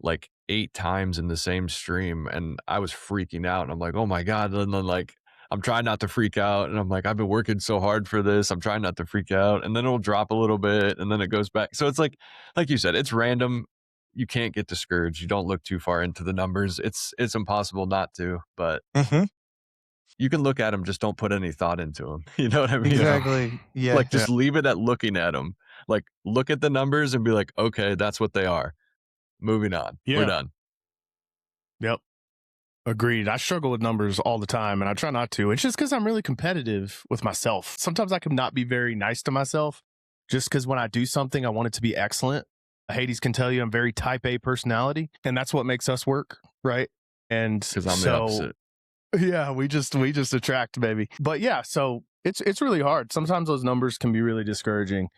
like 8 times in the same stream, and I was freaking out, and I'm like, "Oh my god," and then, like, I'm trying not to freak out, and I'm like, "I've been working so hard for this, I'm trying not to freak out," and then it'll drop a little bit, and then it goes back. So it's like you said, it's random. You can't get discouraged. You don't look too far into the numbers. It's impossible not to, but Hmm. you can look at them, just don't put any thought into them. You know what I mean? Yeah. Exactly. Yeah. Like, just leave it at looking at them. Like, look at the numbers and be like, "Okay, that's what they are. Moving on. We're Yeah. done." Yep. Agreed. I struggle with numbers all the time and I try not to. It's just because I'm really competitive with myself. Sometimes I can not be very nice to myself just because when I do something, I want it to be excellent. Hades can tell you I'm very type A personality, and that's what makes us work, right? And 'Cause I'm the so opposite. yeah, we just attract, baby. But yeah, so it's really hard. Sometimes those numbers can be really discouraging,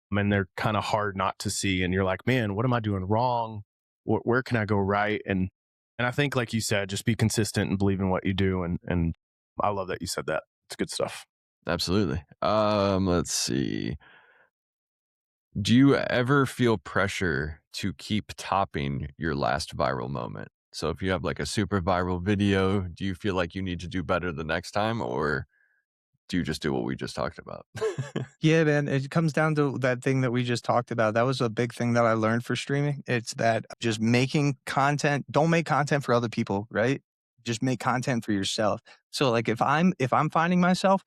and they're kind of hard not to see. And you're like, man, what am I doing wrong? Where can I go right? And I think, like you said, just be consistent and believe in what you do. And I love that you said that. It's good stuff. Absolutely. Let's see. Do you ever feel pressure to keep topping your last viral moment? So if you have like a super viral video, do you feel like you need to do better the next time, or do you just do what we just talked about? Yeah, man. It comes down to that thing that we just talked about. That was a big thing that I learned for streaming. It's that just making content, don't make content for other people, right? Just make content for yourself. So like if I'm finding myself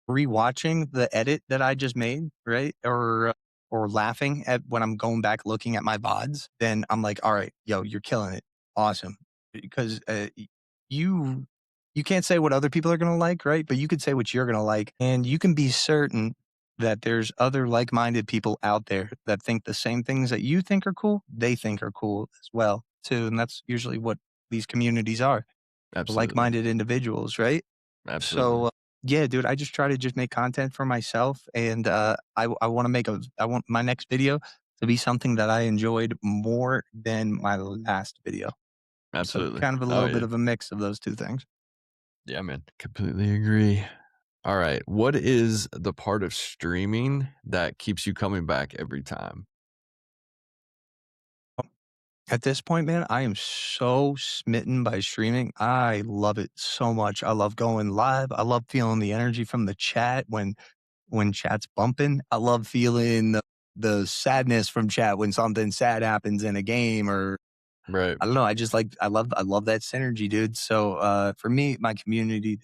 rewatching the edit that I just made, right? Or laughing at when I'm going back looking at my VODs, then I'm like, all right, yo, you're killing it. Awesome. Because you you can't say what other people are going to like, right? But you could say what you're going to like, and you can be certain that there's other like-minded people out there that think the same things that you think are cool, they think are cool as well, too. And that's usually what these communities are, Absolutely. like-minded individuals, right? Absolutely. So, yeah, dude, I just try to just make content for myself, and I want to I want my next video to be something that I enjoyed more than my last video. So, Absolutely. kind of a Oh little bit yeah. of a mix of those two things. Yeah, man. Completely agree. All right. What is the part of streaming that keeps you coming back every time? At this point, man, I am so smitten by streaming. I love it so much. I love going live. I love feeling the energy from the chat when chat's bumping. I love feeling the sadness from chat when something sad happens in a game, or Right. I don't know. I love that synergy, dude. So for me, my community,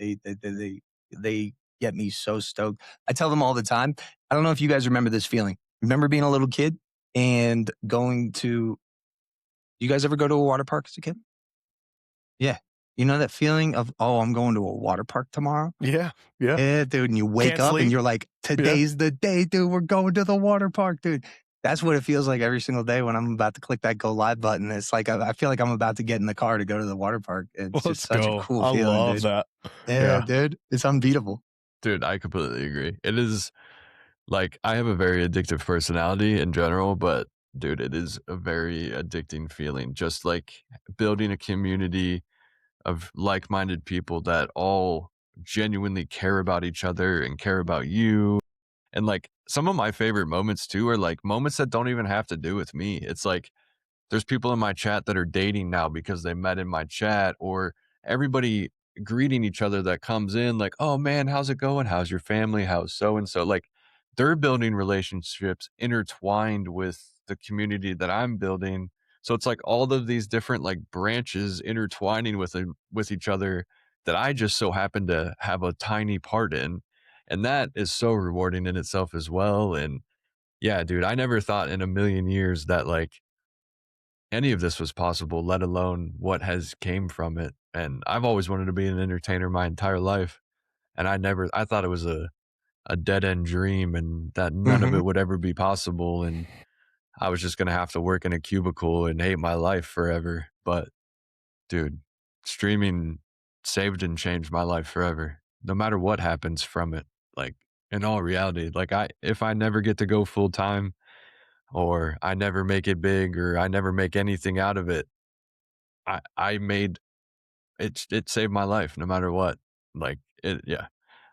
they get me so stoked. I tell them all the time. I don't know if you guys remember this feeling. Remember being a little kid and going to, you guys ever go to a water park as a kid? Yeah. You know that feeling of, oh, I'm going to a water park tomorrow? Yeah. Yeah. Yeah, dude. And you wake Can't up and sleep. you're like, Yeah. today's the day, dude. We're going to the water park, dude. That's what it feels like every single day when I'm about to click that go live button. It's like I feel like I'm about to get in the car to go to the water park. It's just Let's such a go. cool I feeling, love dude. that. Yeah, Yeah. dude. It's unbeatable. Dude, I completely agree. It is like I have a very addictive personality in general, but dude, it is a very addicting feeling. Just like building a community of like-minded people that all genuinely care about each other and care about you. And like some of my favorite moments too are like moments that don't even have to do with me. It's like there's people in my chat that are dating now because they met in my chat, or everybody greeting each other that comes in like, "Oh man, how's it going? How's your family? How's so and so?" Like they're building relationships intertwined with the community that I'm building. So it's like all of these different like branches intertwining with each other that I just so happen to have a tiny part in. And that is so rewarding in itself as well. And yeah, dude, I never thought in a million years that like any of this was possible, let alone what has came from it. And I've always wanted to be an entertainer my entire life. And I thought it was a dead end dream and that none of Hmm. it would ever be possible. And I was just going to have to work in a cubicle and hate my life forever. But dude, streaming saved and changed my life forever. No matter what happens from it, like in all reality, like if I never get to go full time or I never make it big or I never make anything out of it, I made it saved my life no matter what. Like it, yeah.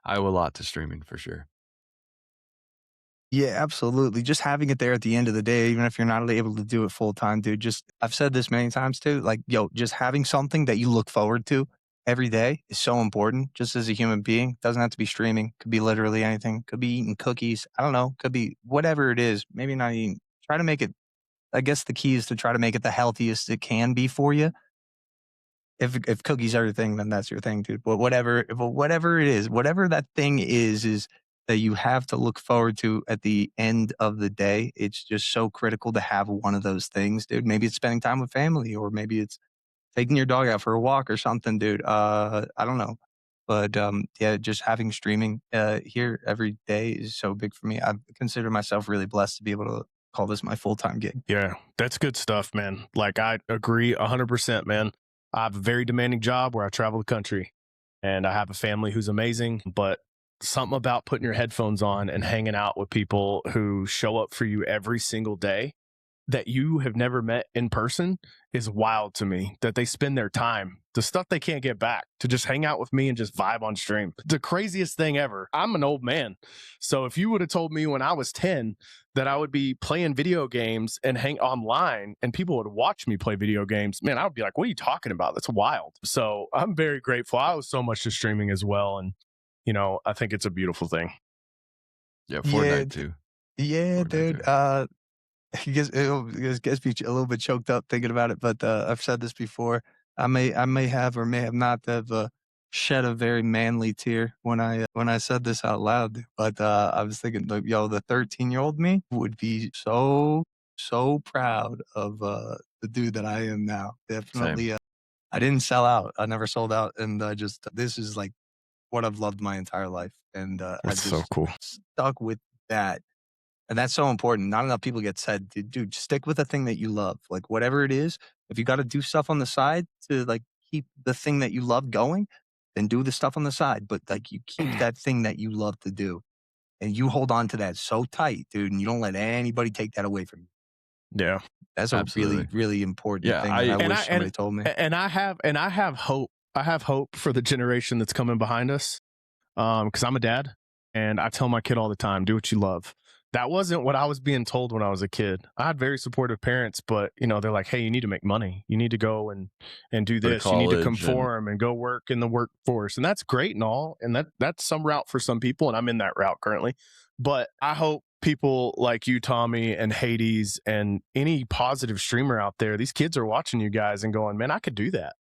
I owe a lot to streaming for sure. Yeah, absolutely. Just having it there at the end of the day, even if you're not able to do it full time, dude. Just I've said this many times too. Like, yo, just having something that you look forward to every day is so important. Just as a human being, doesn't have to be streaming. Could be literally anything. Could be eating cookies. I don't know. Could be whatever it is. Maybe not eating. Try to make it. I guess the key is to try to make it the healthiest it can be for you. If cookies are your thing, then that's your thing, dude. But whatever it is, whatever that thing is that you have to look forward to at the end of the day. It's just so critical to have one of those things, dude. Maybe it's spending time with family, or maybe it's taking your dog out for a walk or something, dude. I don't know. But yeah, just having streaming here every day is so big for me. I consider myself really blessed to be able to call this my full-time gig. Yeah, that's good stuff, man. Like, I agree 100%, man. I have a very demanding job where I travel the country and I have a family who's amazing, but something about putting your headphones on and hanging out with people who show up for you every single day that you have never met in person is wild to me, that they spend their time, the stuff they can't get back, to just hang out with me and just vibe on stream. The craziest thing ever. I'm an old man. So if you would have told me when I was 10 that I would be playing video games and hang online and people would watch me play video games, man, I would be like, what are you talking about? That's wild. So I'm very grateful. I owe so much to streaming as well. And, I think it's a beautiful thing. Yeah, Yeah, Fortnite too. yeah, Fortnite dude. too. It gets me a little bit choked up thinking about it, but I've said this before. I may have or may have not have shed a very manly tear when I said this out loud. But I was thinking, like, yo, the 13-year-old me would be so proud of the dude that I am now. Same. Definitely, I didn't sell out. I never sold out, and I just this is like what I've loved my entire life, and I That's so just cool. stuck with that. And that's so important. Not enough people get said, dude, stick with the thing that you love. Like whatever it is, if you got to do stuff on the side to like keep the thing that you love going, then do the stuff on the side. But like you keep that thing that you love to do and you hold on to that so tight, dude, and you don't let anybody take that away from you. Yeah. That's a really, Absolutely. really important Yeah, thing that I I and I wish and somebody told me. and I have hope. I have hope for the generation that's coming behind us. Because I'm a dad, and I tell my kid all the time, do what you love. That wasn't what I was being told when I was a kid. I had very supportive parents, but they're like, hey, you need to make money. You need to go and do go to this. You need to college and conform and go work in the workforce. And that's great and all. And that's some route for some people, and I'm in that route currently. But I hope people like you, Tommy, and HadesStreams, and any positive streamer out there, these kids are watching you guys and going, man, I could do that.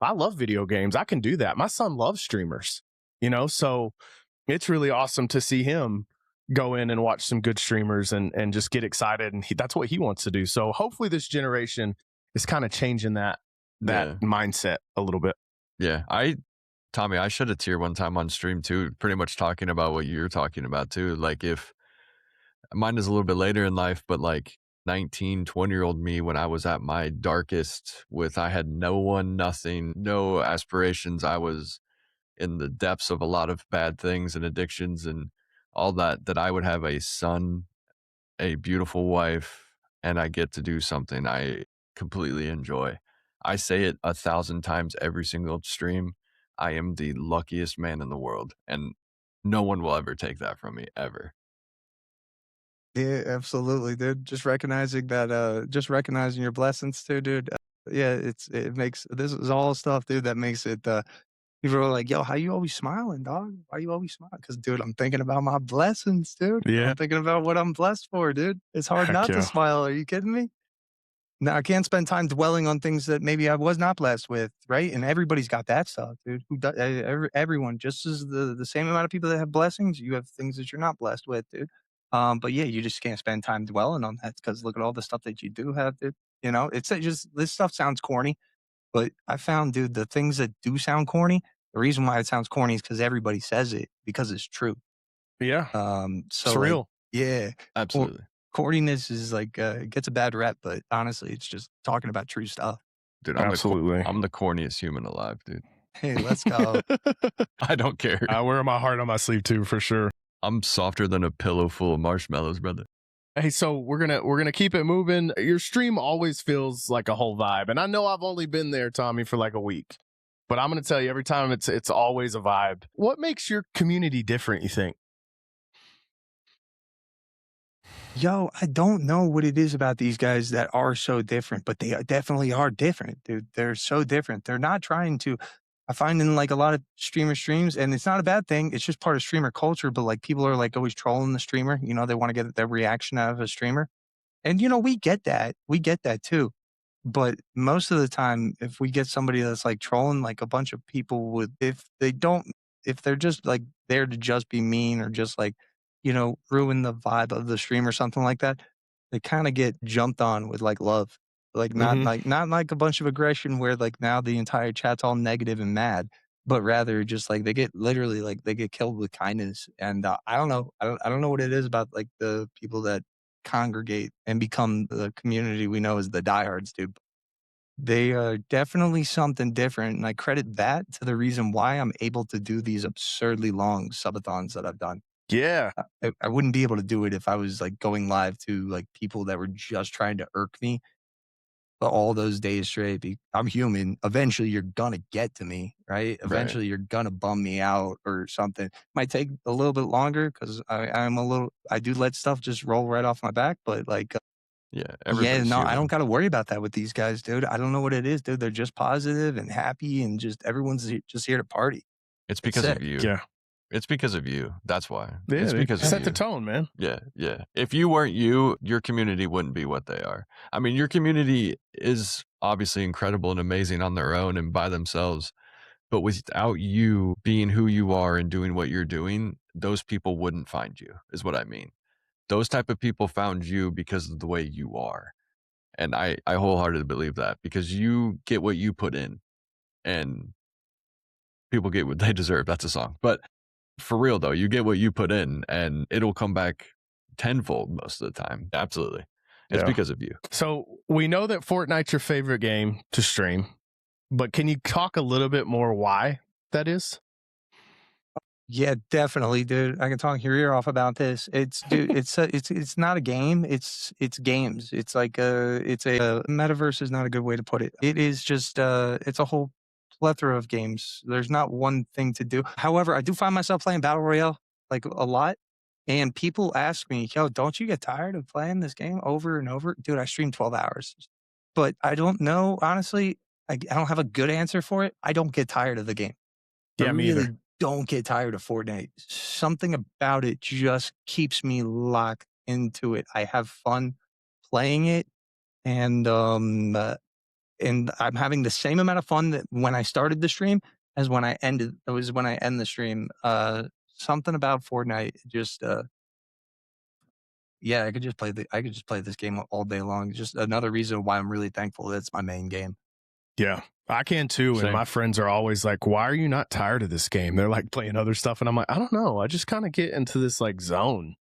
I love video games. I can do that. My son loves streamers, so it's really awesome to see him go in and watch some good streamers and just get excited. And that's what he wants to do. So hopefully this generation is kind of changing that yeah. mindset a little bit. Yeah. Tommy, I shed a tear one time on stream too, pretty much talking about what you're talking about too. Like if mine is a little bit later in life, but like 19, 20-year-old me when I was at my darkest I had no one, nothing, no aspirations. I was in the depths of a lot of bad things and addictions and all that I would have a son, a beautiful wife, and I get to do something I completely enjoy. I say it 1,000 times every single stream. I am the luckiest man in the world, and no one will ever take that from me, ever. Yeah, absolutely, dude. Just recognizing your blessings too, dude. Yeah, it makes this is all stuff, dude, that makes it People are like, "Yo, how you always smiling, dog? Why you always smiling?" Because, dude, I'm thinking about my blessings, dude. Yeah. I'm thinking about what I'm blessed for, dude. It's hard Heck not to yeah. smile. Are you kidding me? Now I can't spend time dwelling on things that maybe I was not blessed with, right? And everybody's got that stuff, dude. Who does? Everyone, just as the same amount of people that have blessings, you have things that you're not blessed with, dude. But yeah, you just can't spend time dwelling on that because look at all the stuff that you do have, dude. You know, it's just this stuff sounds corny, but I found, dude, the things that do sound corny, the reason why it sounds corny is because everybody says it because it's true. Yeah. So It's like, real. yeah, cor- Absolutely. corniness is like it gets a bad rep, but honestly, it's just talking about true stuff. Dude, Absolutely. I'm the corniest human alive, dude. Hey, let's go. I don't care. I wear my heart on my sleeve too, for sure. I'm softer than a pillow full of marshmallows, brother. Hey, so we're gonna keep it moving. Your stream always feels like a whole vibe, and I know I've only been there, Tommy, for like a week, but I'm gonna tell you every time it's always a vibe. What makes your community different? You think? Yo, I don't know what it is about these guys that are so different, but they definitely are different, dude. They're so different. They're not trying to. I find in like a lot of streamer streams, and it's not a bad thing. It's just part of streamer culture. But like people are like always trolling the streamer. You know, they want to get their reaction out of a streamer. And, you know, we get that. We get that too. But most of the time, if we get somebody that's like trolling, like a bunch of people would, if they're just like there to just be mean or just like, you know, ruin the vibe of the stream or something like that, they kind of get jumped on with like love. Mm-hmm. Not like a bunch of aggression where like now the entire chat's all negative and mad, but rather just like they get literally like they get killed with kindness. And I don't know. I don't know what it is about like the people that congregate and become the community we know as the diehards, dude. They are definitely something different, and I credit that to the reason why I'm able to do these absurdly long subathons that I've done. Yeah. I wouldn't be able to do it if I was like going live to like people that were just trying to irk me all those days straight. I'm human. Eventually, you're gonna get to me, right? Right. Eventually, you're gonna bum me out or something. Might take a little bit longer because I do let stuff just roll right off my back, but like Yeah. yeah, Everybody's no, I human. don't gotta worry about that with these guys, dude. I don't know what it is, dude. They're just positive and happy and just everyone's just here to party. It's It's because of sick. you. Yeah. It's because of you. That's why. Yeah. It's They because of set you. the tone, man. Yeah, yeah. If you weren't you, your community wouldn't be what they are. I mean, your community is obviously incredible and amazing on their own and by themselves, but without you being who you are and doing what you're doing, those people wouldn't find you, is what I mean. Those type of people found you because of the way you are. And I wholeheartedly believe that because you get what you put in and people get what they deserve. That's a song. But for real though, you get what you put in and it'll come back tenfold most of the time. Absolutely. It's Yeah. because of you. So we know that Fortnite's your favorite game to stream, but can you talk a little bit more why that is? Yeah, definitely, dude. I can talk your ear off about this. It's dude, it's not a game. It's games. It's like it's a metaverse is not a good way to put it. It is just it's a whole plethora of games. There's not one thing to do. However, I do find myself playing Battle Royale like a lot. And people ask me, yo, don't you get tired of playing this game over and over? Dude, I stream 12 hours. But I don't know, honestly, I don't have a good answer for it. I don't get tired of the game. I Yeah, me either. really don't get tired of Fortnite. Something about it just keeps me locked into it. I have fun playing it, and I'm having the same amount of fun that when I started the stream as when I ended. It was when I end the stream. Something about Fortnite just yeah, I could just play this game all day long. Just another reason why I'm really thankful that it's my main game. Yeah, I can too. Same. And my friends are always like, why are you not tired of this game? They're like playing other stuff. And I'm like, I don't know. I just kind of get into this like zone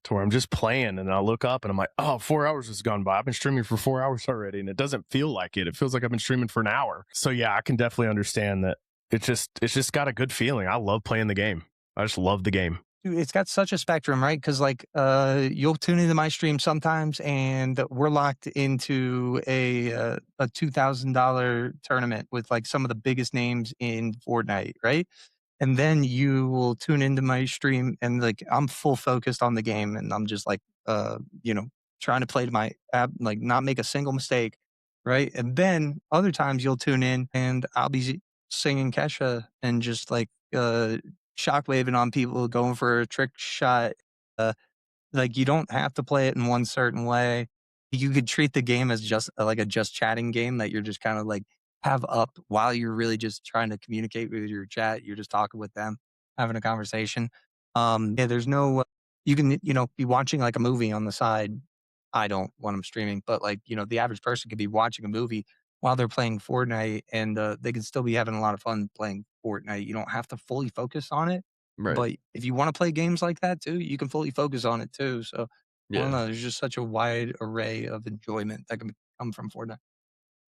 to where I'm just playing and I look up and I'm like, oh, 4 hours has gone by. I've been streaming for 4 hours already. And it doesn't feel like it. It feels like I've been streaming for an hour. So yeah, I can definitely understand that. It's just got a good feeling. I love playing the game. I just love the game. Dude, it's got such a spectrum, right? Because like, you'll tune into my stream sometimes, and we're locked into a $2,000 tournament with like some of the biggest names in Fortnite, right? And then you will tune into my stream, and like I'm full focused on the game, and I'm just like, you know, trying to play to my app, like not make a single mistake, right? And then other times you'll tune in, and I'll be singing Kesha and just like shockwaving on people, going for a trick shot. Uh, like you don't have to play it in one certain way. You could treat the game as just like a just chatting game that you're just kind of like have up while you're really just trying to communicate with your chat. You're just talking with them, having a conversation. Yeah, there's no, you can, be watching like a movie on the side. I don't when I'm streaming, but like, the average person could be watching a movie while they're playing Fortnite and they can still be having a lot of fun playing Fortnite. You don't have to fully focus on it, Right. but if you want to play games like that too, you can fully focus on it too. So I don't Yeah. know. There's just such a wide array of enjoyment that can come from Fortnite.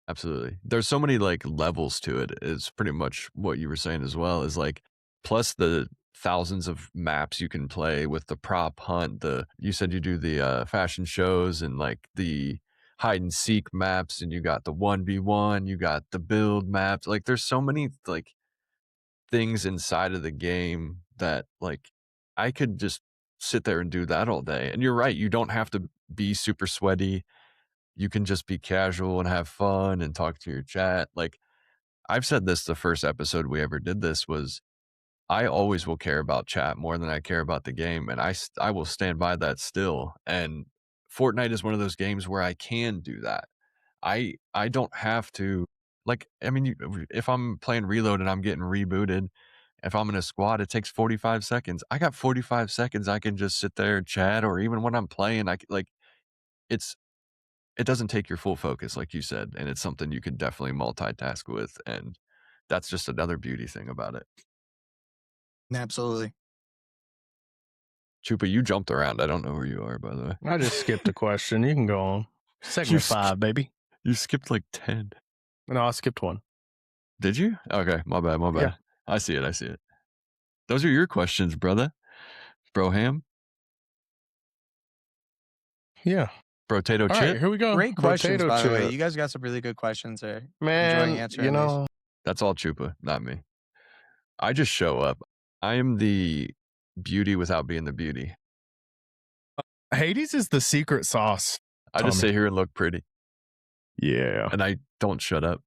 Absolutely. There's so many like levels to it is pretty much what you were saying as well is like plus the thousands of maps you can play with the prop hunt, you said you do the fashion shows and like the hide and seek maps and you got the 1v1, you got the build maps. Like there's so many like things inside of the game that like I could just sit there and do that all day. And you're right, you don't have to be super sweaty. You can just be casual and have fun and talk to your chat. Like I've said this the first episode we ever did this was I always will care about chat more than I care about the game and I will stand by that still. And Fortnite is one of those games where I can do that. I don't have to like I mean if I'm playing reload and I'm getting rebooted, if I'm in a squad it takes 45 seconds. I got 45 seconds I can just sit there and chat or even when I'm playing like it's it doesn't take your full focus, like you said, and it's something you can definitely multitask with, and that's just another beauty thing about it. Absolutely. Chupa, you jumped around. I don't know where you are, by the way. I just skipped a question. You can go on. Segment 5, baby. You skipped like 10. No, I skipped one. Did you? Okay, my bad. Yeah. I see it. Those are your questions, brother. Broham. Yeah. Brotato All chip. right, here we go. Great questions, Potato by the way. chip. You guys got some really good questions there. Man, Enjoying answering these. That's all Chupa, not me. I just show up. I am the beauty without being the beauty. Hades is the secret sauce. I just Tommy. sit here and look pretty. Yeah. And I don't shut up.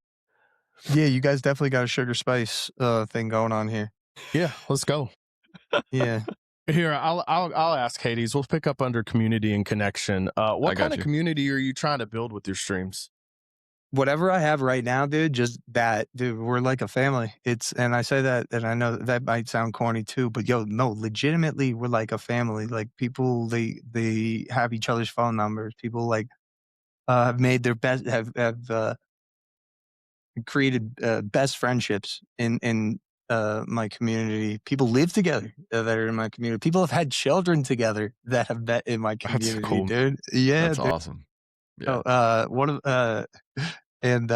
Yeah, you guys definitely got a sugar spice thing going on here. Yeah, let's go. Yeah. Here, I'll ask Hades. We'll pick up under community and connection. What kind of community are you trying to build with your streams? Whatever I have right now, dude, just that, dude, we're like a family. And I say that, and I know that might sound corny too, but yo, no, legitimately, we're like a family. Like people, they have each other's phone numbers. People like, have made their best, have created, best friendships in my community. People live together that are in my community. People have had children together that have met in my community, That's cool. dude. Yeah. That's dude. awesome. Yeah. So, one of, and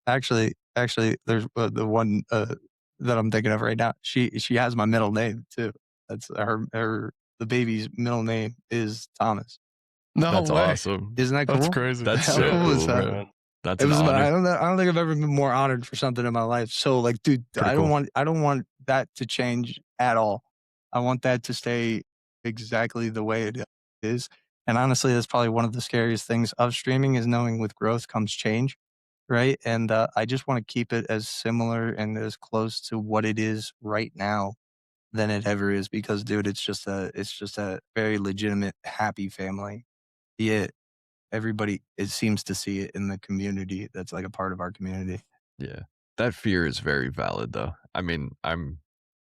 actually, there's the one that I'm thinking of right now. She has my middle name too. That's the baby's middle name is Thomas. No That's way. awesome. Isn't that cool? That's crazy. That's How so cool is cool, that? man. That's It an was. honor. I don't think I've ever been more honored for something in my life. So, like, dude, Pretty I cool. don't want that to change at all. I want that to stay exactly the way it is. And honestly, that's probably one of the scariest things of streaming is knowing with growth comes change, right? And I just want to keep it as similar and as close to what it is right now than it ever is because, dude, it's just a very legitimate, happy family. Yeah, everybody it seems to see it in the community that's like a part of our community. Yeah. That fear is very valid though. I mean, I'm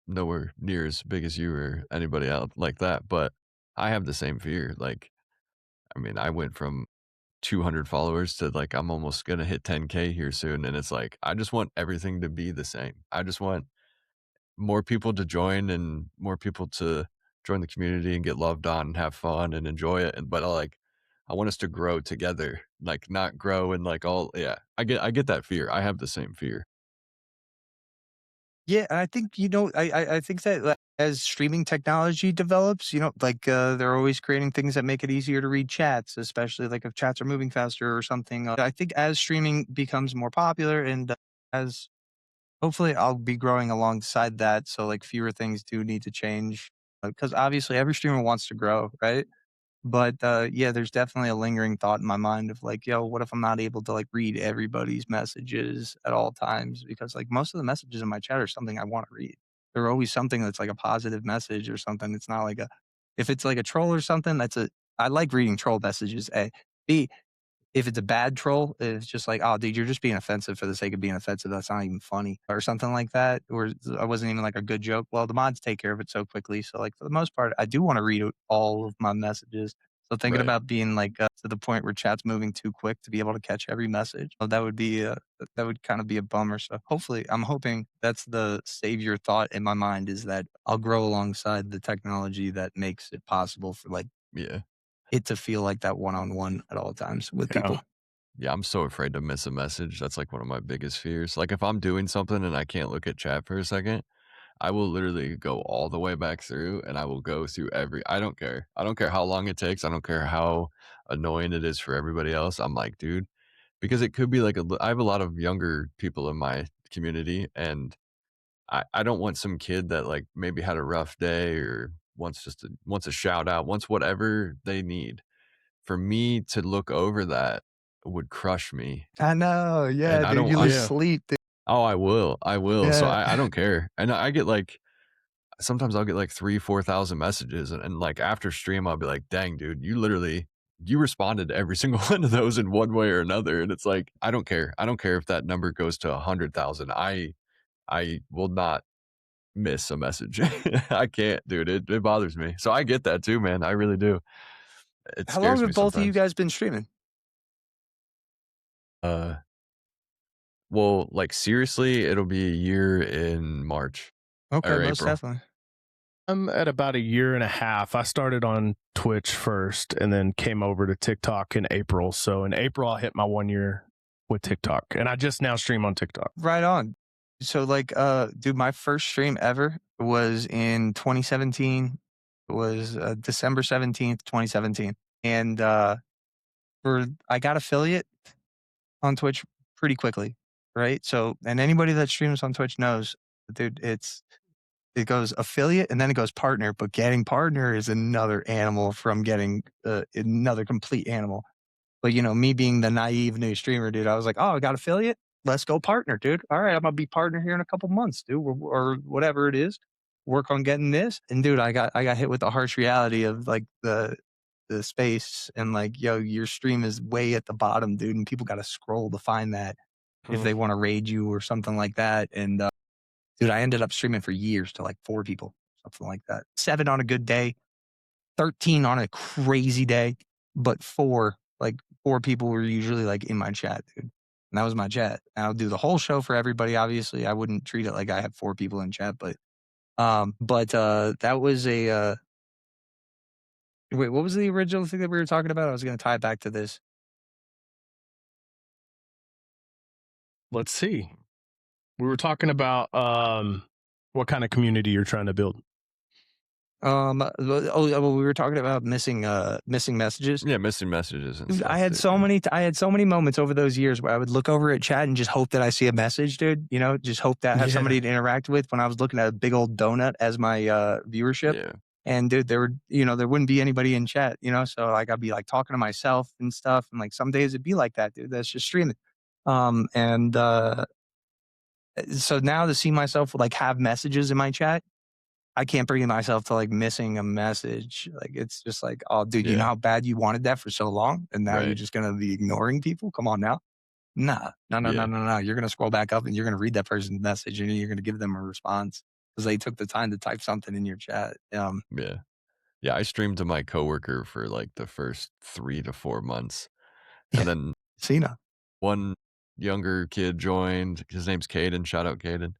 nowhere near as big as you or anybody else like that, but I have the same fear. Like, I mean, I went from 200 followers to like I'm almost gonna hit 10K here soon, and it's like I just want everything to be the same. I just want more people to join and more people to join the community and get loved on and have fun and enjoy it. And but I want us to grow together, like not grow and like all. Yeah, I get that fear. I have the same fear. Yeah, and I think I think that as streaming technology develops, like they're always creating things that make it easier to read chats, especially like if chats are moving faster or something. I think as streaming becomes more popular and as hopefully I'll be growing alongside that, so like fewer things do need to change because obviously every streamer wants to grow, right? But yeah, there's definitely a lingering thought in my mind of like, yo, what if I'm not able to like read everybody's messages at all times? Because like most of the messages in my chat are something I want to read. They're always something that's like a positive message or something. It's not like if it's like a troll or something, I like reading troll messages. A, B, if it's a bad troll, it's just like, oh, dude, you're just being offensive for the sake of being offensive. That's not even funny or something like that. Or I wasn't even like a good joke. Well, the mods take care of it so quickly. So like for the most part, I do want to read all of my messages. So thinking Right. about being like to the point where chat's moving too quick to be able to catch every message, that would be that would kind of be a bummer. So hopefully, I'm hoping that's the savior thought in my mind is that I'll grow alongside the technology that makes it possible for like Yeah. it to feel like that one-on-one at all times with people. Yeah, I'm so afraid to miss a message. That's like one of my biggest fears. Like if I'm doing something and I can't look at chat for a second, I will literally go all the way back through and I will go through I don't care. I don't care how long it takes. I don't care how annoying it is for everybody else. I'm like, dude, because it could be like I have a lot of younger people in my community and I don't want some kid that like maybe had a rough day or wants a shout out, wants whatever they need. For me to look over that would crush me, I know, and yeah, I dude, don't you I lose Yeah. sleep, dude. Oh, I will, so Yeah. I don't care, and I get, like sometimes I'll get, like, 4,000 messages, and like, after stream, I'll be like, "Dang, dude, you responded to every single one of those in one way or another," and it's like, I don't care. I don't care if that number goes to 100,000. I will not miss a message. I can't, dude, it bothers me, so I get that too, man, I really do. It How long scares me have both of you sometimes. guys been streaming? Uh Well, like, seriously, it'll be a year in March Okay, or most April. definitely. I'm at about a year and a half. I started on Twitch first and then came over to TikTok in April. So in April, I hit my 1 year with TikTok, and I just now stream on TikTok. Right on. So, like, dude, my first stream ever was in 2017. It was December 17th, 2017. And I got affiliate on Twitch pretty quickly, right? So, and anybody that streams on Twitch knows, dude, it goes affiliate and then it goes partner, but getting partner is another animal from getting another complete animal. But you know, me being the naive new streamer, dude, I was like, oh, I got affiliate. Let's go partner, dude. All right, I'm gonna be partner here in a couple months, dude, or whatever it is. Work on getting this, and dude, I got hit with the harsh reality of like the space and like, yo, your stream is way at the bottom, dude, and people got to scroll to find that if they want to raid you or something like that. And dude, I ended up streaming for years to like 4 people, something like that. 7 on a good day, 13 on a crazy day, but 4 people were usually like in my chat, dude. And that was my chat. And I'll do the whole show for everybody. Obviously, I wouldn't treat it like I have 4 people in chat, but that was a wait, what was the original thing that we were talking about? I was going to tie it back to this. Let's see. We were talking about what kind of community you're trying to build. Well, we were talking about missing messages. Yeah, missing messages and Dude, stuff I had too, so yeah. many I had so many moments over those years where I would look over at chat and just hope that I see a message, dude. You know, just hope that I have somebody to interact with when I was looking at a big old donut as my viewership. Yeah, And dude, there wouldn't be anybody in chat, you know, so like I'd be like talking to myself and stuff. And like some days it'd be like that, dude. That's just streaming. And so now to see myself like have messages in my chat, I can't bring myself to like missing a message. Like it's just like, oh, dude, you know yeah, how bad you wanted that for so long, and now you're right, just gonna be ignoring people. Come on now, nah, no, no, no, yeah, no, no. You're gonna scroll back up and you're gonna read that person's message and you're gonna give them a response because they took the time to type something in your chat. yeah. Yeah, I streamed to my coworker for, like, the first 3 to 4 months, and Yeah, then Cena. one younger kid joined. His name's Caden, shout out Caden,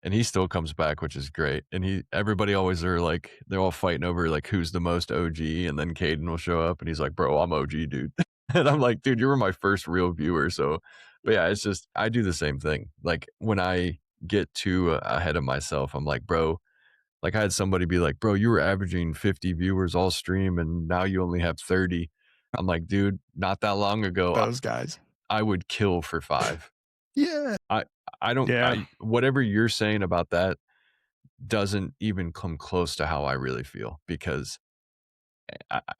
and he still comes back, which is great, and everybody always are like they're all fighting over, like, who's the most OG, and then Caden will show up, and he's like, "Bro, I'm OG, dude." And I'm like, "Dude, you were my first real viewer," so but yeah, it's just I do the same thing. Like, when I get too ahead of myself, I'm like, "Bro," like, I had somebody be like, "Bro, you were averaging 50 viewers all stream, and now you only have 30." I'm like, "Dude, not that long ago, Those guys. I would kill for 5." Yeah. I I don't Yeah. whatever you're saying about that doesn't even come close to how I really feel because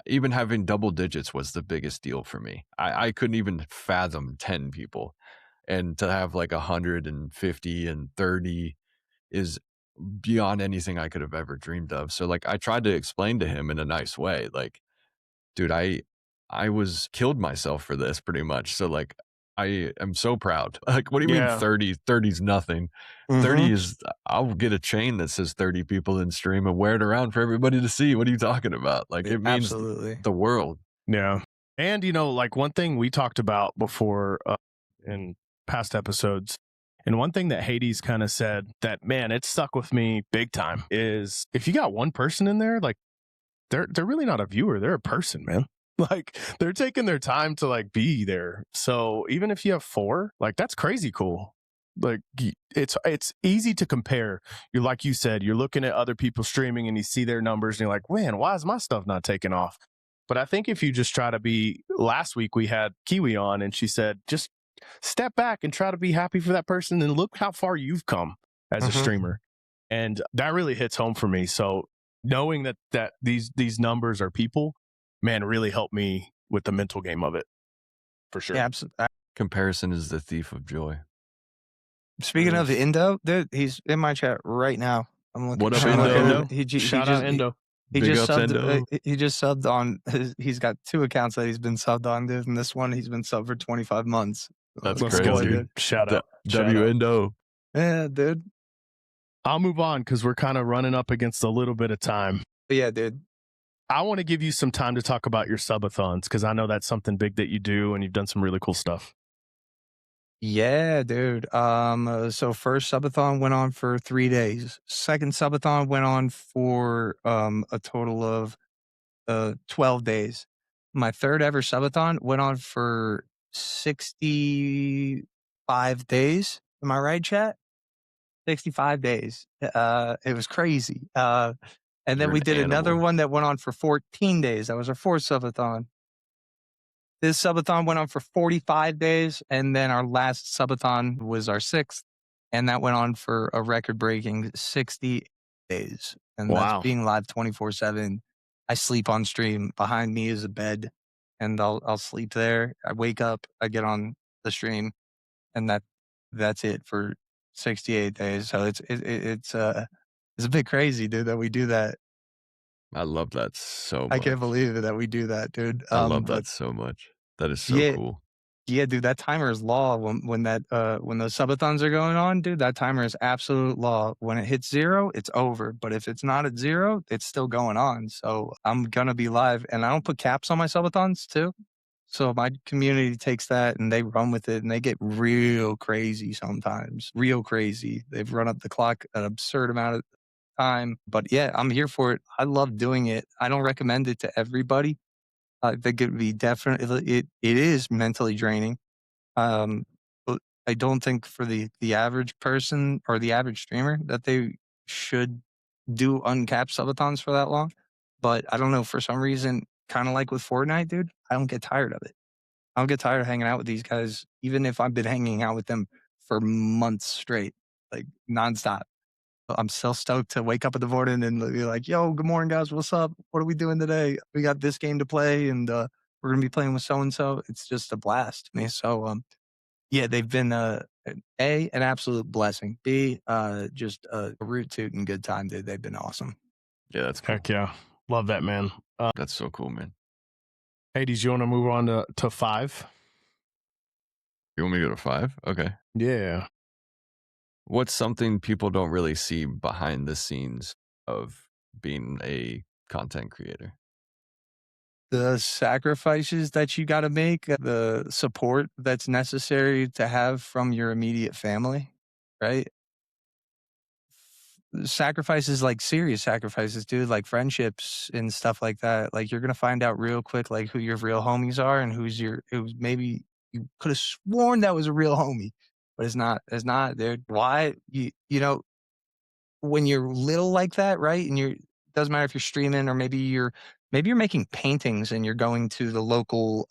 even having double digits was the biggest deal for me. I couldn't even fathom 10 people, and to have like 150 and 30 is beyond anything I could have ever dreamed of. So like I tried to explain to him in a nice way, like, dude, I was killed myself for this pretty much. So like I am so proud. Like, what do you mean Yeah. 30? 30's nothing. 30 is, I'll get a chain that says 30 people in stream and wear it around for everybody to see. What are you talking about? Like, it means Absolutely. the world. Yeah. And, like one thing we talked about before in past episodes, and one thing that Hades kind of said that, man, it stuck with me big time is if you got one person in there, like they're really not a viewer. They're a person, man. Like they're taking their time to like be there. So even if you have 4, like that's crazy cool. Like it's easy to compare. You're like you said, you're looking at other people streaming and you see their numbers and you're like, man, why is my stuff not taking off? But I think if you just try to be, last week we had Kiwi on and she said, just step back and try to be happy for that person and look how far you've come as a streamer. And that really hits home for me. So knowing that these numbers are people, man, really helped me with the mental game of it. For sure. Yeah, absolutely. Comparison is the thief of joy. Speaking of Indo, dude, he's in my chat right now. I'm looking. What up, Shout out Indo? Indo. Shout out Indo. He Big just ups, subbed. Indo. He just subbed on. He's got 2 accounts that he's been subbed on, dude. And this one he's been subbed for 25 months. That's Let's crazy. go, dude. Shout out. W Indo. Yeah, dude. I'll move on because we're kind of running up against a little bit of time. But yeah, dude. I want to give you some time to talk about your subathons because I know that's something big that you do and you've done some really cool stuff. Yeah, dude. So first subathon went on for 3 days. Second subathon went on for a total of 12 days. My third ever subathon went on for 65 days. Am I right, chat? 65 days. It was crazy. And then You're we an did another animal. one that went on for 14 days. That was our fourth subathon. This subathon went on for 45 days. And then our last subathon was our 6th. And that went on for a record-breaking 60 days. And Wow. that's being live 24/7. I sleep on stream. Behind me is a bed. And I'll sleep there. I wake up. I get on the stream. And that's it for 68 days. So it's a bit crazy, dude, that we do that. I love that so much. I can't believe it that we do that, dude. I love but that so much. That is so Yeah. cool. Yeah, dude, that timer is law when those subathons are going on, dude. That timer is absolute law. When it hits 0, it's over. But if it's not at 0, it's still going on. So I'm gonna be live, and I don't put caps on my subathons too. So my community takes that and they run with it, and they get real crazy sometimes. Real crazy. They've run up the clock an absurd amount of time. But yeah, I'm here for it. I love doing it. I don't recommend it to everybody. I think it would be definitely, it is mentally draining. But I don't think for the average person or the average streamer that they should do uncapped subathons for that long. But I don't know, for some reason, kind of like with Fortnite, dude, I don't get tired of it. I don't get tired of hanging out with these guys, even if I've been hanging out with them for months straight, like nonstop. I'm so stoked to wake up in the morning and be like, yo, good morning, guys. What's up? What are we doing today? We got this game to play, and we're going to be playing with so-and-so. It's just a blast to me. So, yeah, they've been, A, an absolute blessing. B, just a root toot and good time, dude. They've been awesome. Yeah, that's cool. Heck yeah. Love that, man. That's so cool, man. Hades, you want to move on to 5? You want me to go to 5? Okay. Yeah. What's something people don't really see behind the scenes of being a content creator? The sacrifices that you got to make, the support that's necessary to have from your immediate family, right? Sacrifices, like serious sacrifices, dude, like friendships and stuff like that. Like you're going to find out real quick, like who your real homies are and who's maybe you could have sworn that was a real homie, but it's not, dude. Why? You know, when you're little like that, right? And doesn't matter if you're streaming or maybe you're making paintings and you're going to the local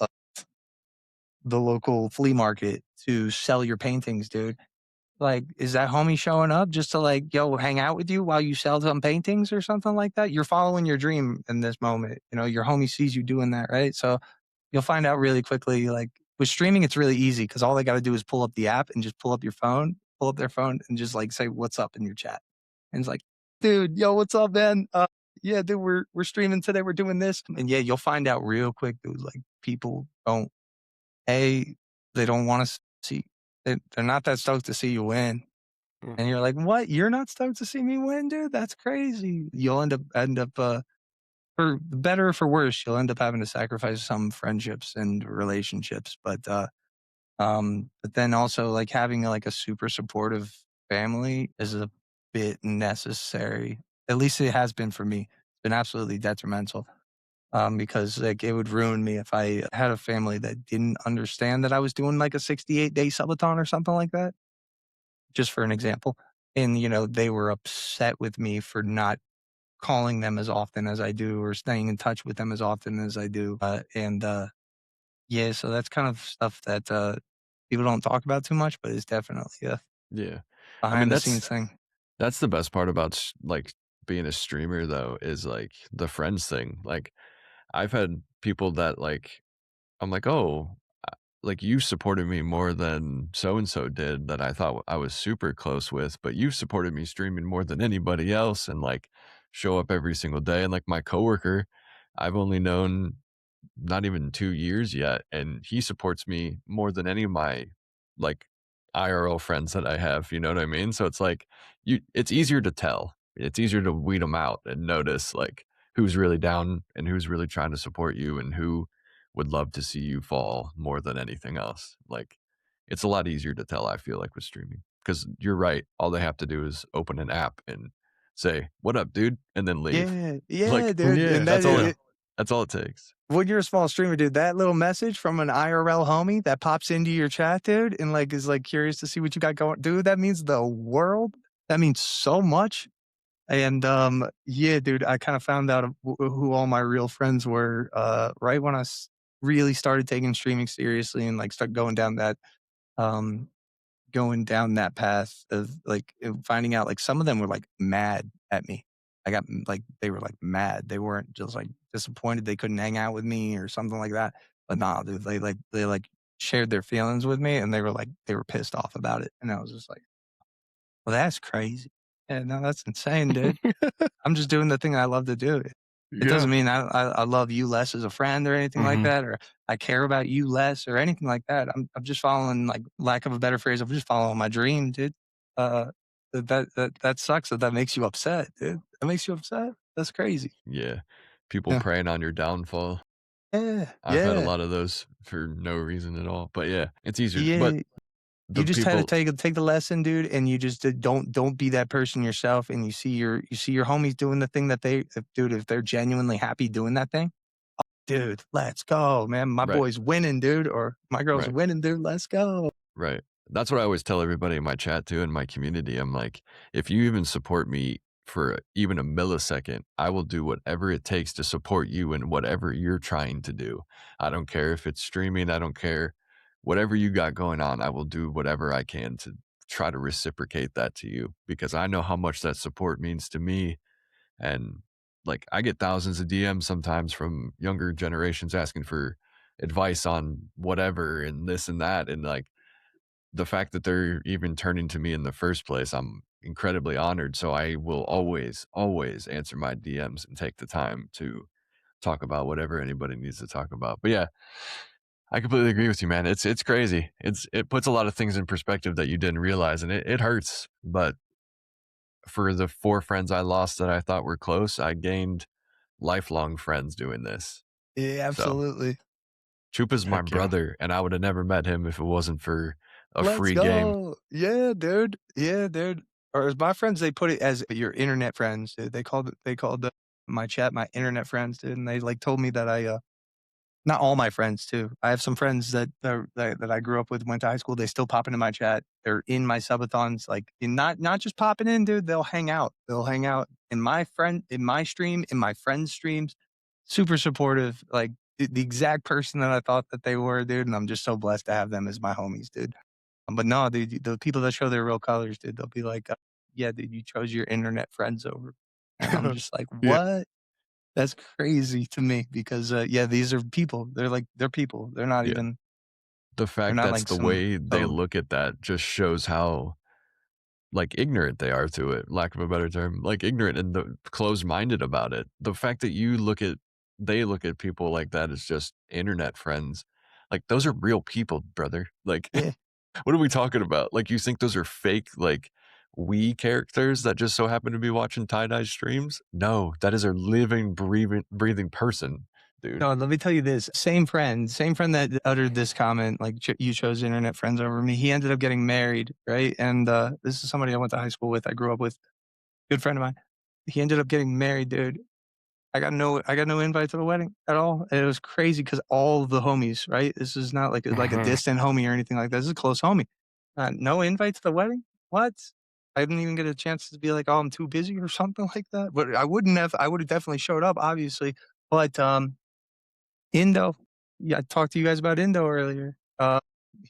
flea market to sell your paintings, dude. Like, is that homie showing up just to like, yo, hang out with you while you sell some paintings or something like that? You're following your dream in this moment. You know, your homie sees you doing that, right? So you'll find out really quickly. Like with streaming, it's really easy because all they got to do is pull up the app and just pull up your phone, pull up their phone and just like say what's up in your chat. And it's like, dude, yo, what's up, man? Yeah, dude, we're streaming today. We're doing this, and yeah, you'll find out real quick, dude. Like people don't, they don't want to see. They're not that stoked to see you win. And you're like, what? You're not stoked to see me win, dude? That's crazy. You'll end up for better or for worse, you'll end up having to sacrifice some friendships and relationships. But then also like having like a super supportive family is a bit necessary. At least it has been for me. It's been absolutely detrimental. Because like it would ruin me if I had a family that didn't understand that I was doing like a 68-day subathon or something like that, just for an example. And, you know, they were upset with me for not calling them as often as I do or staying in touch with them as often as I do. Yeah, so that's kind of stuff that people don't talk about too much, but it's definitely a Yeah. I mean, behind the scenes thing. that's the best part about like being a streamer though, is like the friends thing. Like I've had people that like I'm like, "Oh, like you supported me more than so and so did that I thought I was super close with, but you supported me streaming more than anybody else and like show up every single day." And like my coworker, I've only known not even 2 years yet, and he supports me more than any of my, like, IRL friends that I have, you know what I mean? So it's like, it's easier to tell. It's easier to weed them out and notice, like, who's really down and who's really trying to support you and who would love to see you fall more than anything else. Like, it's a lot easier to tell, I feel like, with streaming, because 'cause you're right, all they have to do is open an app and say, "What up, dude?" and then leave. Yeah, yeah, Like, dude. Yeah, And that that's all yeah. it that's all it takes. when you're a small streamer, dude, that little message from an IRL homie that pops into your chat, dude, and like is like curious to see what you got going, dude, that means the world. That means so much. And yeah, dude, I kind of found out who all my real friends were right when I really started taking streaming seriously and like start um going down that path of like finding out like some of them were like mad at me. I got like they were like mad. They weren't just like disappointed they couldn't hang out with me or something like that. But nah, dude, they shared their feelings with me and they were pissed off about it. And I was just like, well, that's crazy. Yeah, no, that's insane, dude. I'm just doing the thing I love to do. It Yeah. doesn't mean I love you less as a friend or anything like Mhm. that, or I care about you less or anything like that. I'm just following, like, lack of a better phrase, I'm just following my dream, dude. Uh, that sucks that makes you upset, dude. That makes you upset? That's crazy. Yeah. People Yeah. preying on your downfall. Yeah. I've had a Yeah. lot of those for no reason at all. But yeah, it's easier. But Yeah. You the just had to people take the lesson, dude, and you just don't be that person yourself, and you see your homies doing the thing that if they're genuinely happy doing that thing, dude, let's go, man. My right, boy's winning, dude, or my girl's right, winning, dude. Let's go. right. That's what I always tell everybody in my chat too, in my community. I'm like, if you even support me for even a millisecond, I will do whatever it takes to support you in whatever you're trying to do. I don't care if it's streaming, I don't care. Whatever you got going on, I will do whatever I can to try to reciprocate that to you because I know how much that support means to me. And like I get thousands of DMs sometimes from younger generations asking for advice on whatever and this and that. And like the fact that they're even turning to me in the first place, I'm incredibly honored. So I will always, always answer my DMs and take the time to talk about whatever anybody needs to talk about. But yeah, I completely agree with you, man. It's crazy. It puts a lot of things in perspective that you didn't realize, and it hurts. But for the 4 friends I lost that I thought were close, I gained lifelong friends doing this. Yeah, So, absolutely. Chuupa's my Heck yeah. brother, and I would have never met him if it wasn't for a Let's free game. go. Yeah, dude. Yeah, dude. Or as my friends, they put it as your internet friends, dude. They called my chat my internet friends, dude. And they like told me that not all my friends too. I have some friends that I grew up with, went to high school. They still pop into my chat. They're in my subathons, like not just popping in, dude. They'll hang out. They'll hang out in my stream, in my friends' streams. Super supportive, like the exact person that I thought that they were, dude. And I'm just so blessed to have them as my homies, dude. But no, dude, the people that show their real colors, dude, they'll be like, "Yeah, dude, you chose your internet friends over," and I'm just like, Yeah. "What?" That's crazy to me because, yeah, these are people. They're people. They're not Yeah. even. The They're fact not that's like the some way they code. look at that just shows how, like, ignorant they are to it, lack of a better term, like, ignorant and the closed-minded about it. The fact that they look at people like that as just internet friends, like, those are real people, brother. Like, Yeah. what are we talking about? Like, you think those are fake, like, Wii characters that just so happen to be watching TieDyez streams? No, that is a living, breathing person, dude. No, let me tell you this. Same friend that uttered this comment, like you chose internet friends over me. He ended up getting married, right? And this is somebody I went to high school with. I grew up with, good friend of mine. He ended up getting married, dude. I got no invite to the wedding at all. And it was crazy because all of the homies, right? This is not like a Mhm. distant homie or anything like that. This is a close homie. No invite to the wedding? What? I didn't even get a chance to be like, oh, I'm too busy or something like that. But I would have definitely showed up, obviously. But Indo, yeah, I talked to you guys about Indo earlier.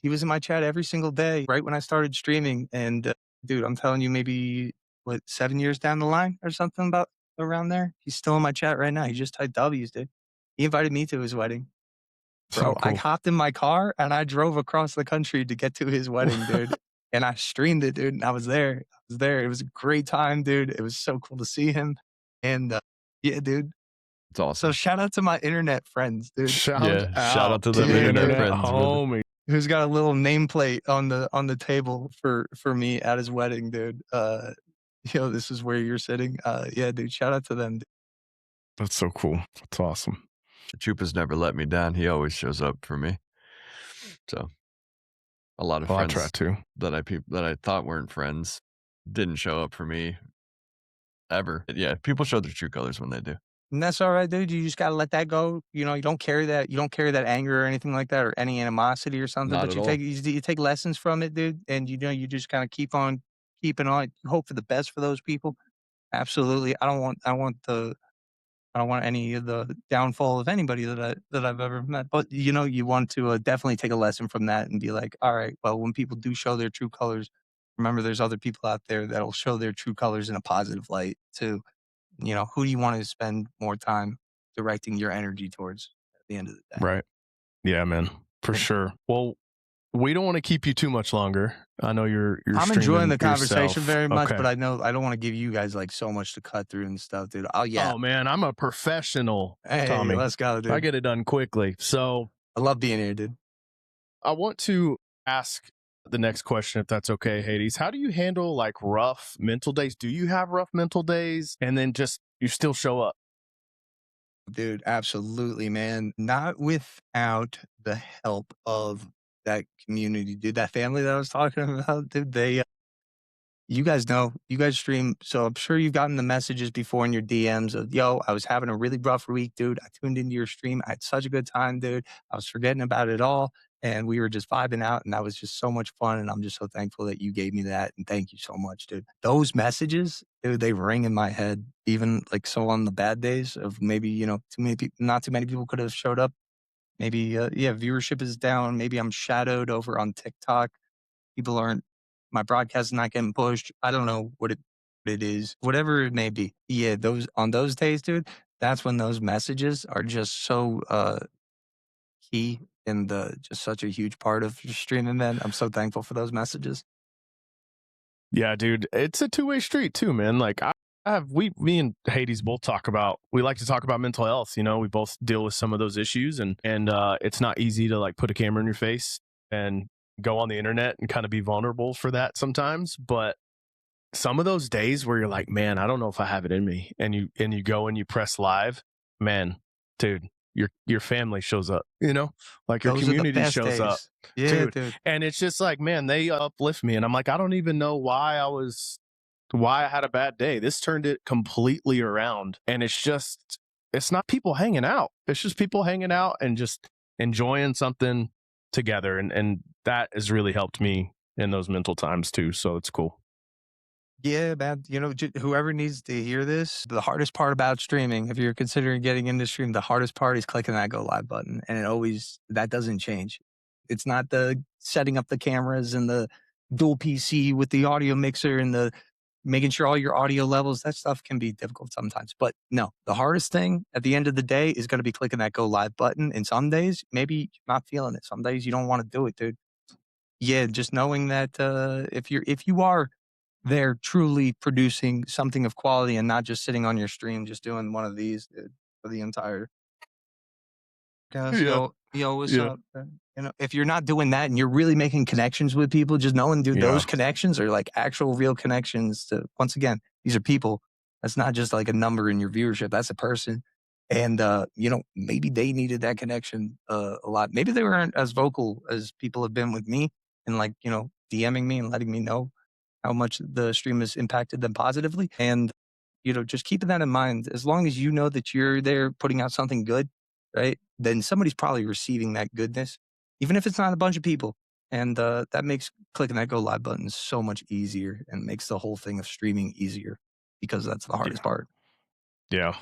He was in my chat every single day right when I started streaming. And dude, I'm telling you, maybe what 7 years down the line or something about around there. He's still in my chat right now. He just typed W's, dude. He invited me to his wedding, So bro. I cool. hopped in my car and I drove across the country to get to his wedding, dude. And I streamed it, dude. And I was there. I was there. It was a great time, dude. It was so cool to see him. And yeah, dude. It's So awesome. shout out to my internet friends, dude. Shout Yeah, shout out out to to them the Yeah, internet dude. internet friends, brother. homie. Who's got a little nameplate on the table for me at his wedding, dude. This is where you're sitting. Yeah, dude. Shout out to them. That's so cool. That's awesome. Chupa's never let me down. He always shows up for me. So a lot of Well, I try friends to. that I thought weren't friends didn't show up for me ever. Yeah, people show their true colors when they do. And that's all right, dude. You just gotta let that go. You don't carry that. You don't carry that anger or anything like that, or any animosity or something. Not But at all. you take lessons from it, dude. And you just kind of keep on keeping on. You hope for the best for those people. Absolutely. I don't want any of the downfall of anybody that I've ever met. But you want to definitely take a lesson from that and be like, all right, well, when people do show their true colors, remember there's other people out there that'll show their true colors in a positive light too. Who do you want to spend more time directing your energy towards at the end of the day? Right. Yeah, man. For Yeah. sure. Well, we don't want to keep you too much longer. I know you're I'm enjoying streaming the conversation yourself. very much, Okay. but I know I don't want to give you guys like so much to cut through and stuff, dude. Oh yeah. Oh man, I'm a professional, Hey, Tommy. let's go, I dude. get it done quickly. So I love being here, dude. I want to ask the next question, if that's okay, Hades. How do you handle like rough mental days? Do you have rough mental days and then just you still show up? Dude, absolutely, man. Not without the help of that community, dude. That family that I was talking about, dude. You guys know, you guys stream, so I'm sure you've gotten the messages before in your DMs of, yo, I was having a really rough week, dude. I tuned into your stream. I had such a good time, dude. I was forgetting about it all. And we were just vibing out, and that was just so much fun. And I'm just so thankful that you gave me that. And thank you so much, dude. Those messages, dude, they ring in my head, even like so on the bad days of maybe, too many people, not too many people could have showed up. Maybe, yeah, viewership is down. Maybe I'm shadowed over on TikTok. People aren't, my broadcast is not getting pushed. I don't know what it is, whatever it may be. Yeah, on those days, dude, that's when those messages are just so key and just such a huge part of your streaming, man. I'm so thankful for those messages. Yeah, dude. It's a two-way street too, man. Like me and Hades both we like to talk about mental health. We both deal with some of those issues and it's not easy to like put a camera in your face and go on the internet and kind of be vulnerable for that sometimes. But some of those days where you're like, man, I don't know if I have it in me, and you go and you press live, man, dude, your family shows up, like your Those are the community best shows up, days. Yeah, dude. dude. And it's just like, man, they uplift me, and I'm like, I don't even know why I had a bad day. This turned it completely around, and it's not people hanging out. It's just people hanging out and just enjoying something together, and that has really helped me in those mental times too. So it's cool. Yeah, man. Whoever needs to hear this, the hardest part about streaming, if you're considering getting into stream, the hardest part is clicking that go live button. And that doesn't change. It's not the setting up the cameras and the dual PC with the audio mixer and the making sure all your audio levels. That stuff can be difficult sometimes. But no, the hardest thing at the end of the day is going to be clicking that go live button. And some days, maybe you're not feeling it. Some days you don't want to do it, dude. Yeah, just knowing that if you are there truly producing something of quality and not just sitting on your stream, just doing one of these, dude, for the entire. Guys, yo, what's up? You know, if you're not doing that and you're really making connections with people, just knowing, dude, those connections are like actual real connections to, once again, these are people. That's not just like a number in your viewership. That's a person. And, you know, maybe they needed that connection a lot. Maybe they weren't as vocal as people have been with me and like, you know, DMing me and letting me know how much the stream has impacted them positively. And, you know, just keeping that in mind, as long as you know that you're there putting out something good, right? Then somebody's probably receiving that goodness, even if it's not a bunch of people. And that makes clicking that go live button so much easier and makes the whole thing of streaming easier because that's the hardest part. Yeah.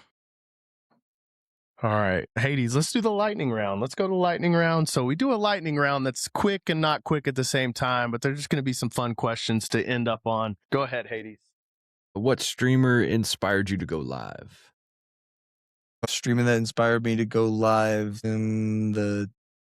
All right, Hades, let's do the lightning round. Let's go to lightning round. So we do a lightning round that's quick and not quick at the same time, but there's just going to be some fun questions to end up on. Go ahead, Hades. What streamer inspired you to go live? A streamer that inspired me to go live in the...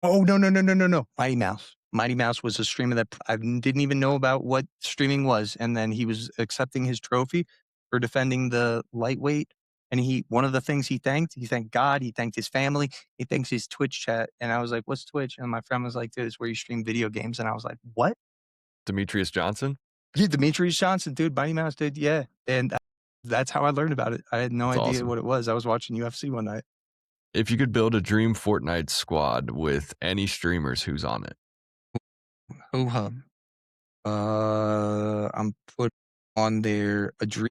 Oh, no. Mighty Mouse. Mighty Mouse was a streamer that I didn't even know about what streaming was. And then he was accepting his trophy for defending the lightweight. And one of the things he thanked God, he thanked his family, he thanks his Twitch chat. And I was like, what's Twitch? And my friend was like, dude, it's where you stream video games. And I was like, what? Demetrius Johnson? Yeah, Demetrius Johnson, dude, Mighty Mouse, dude, yeah. And that's how I learned about it. I had no idea what it was. I was watching UFC one night. If you could build a dream Fortnite squad with any streamers, who's on it? I'm put on there a dream.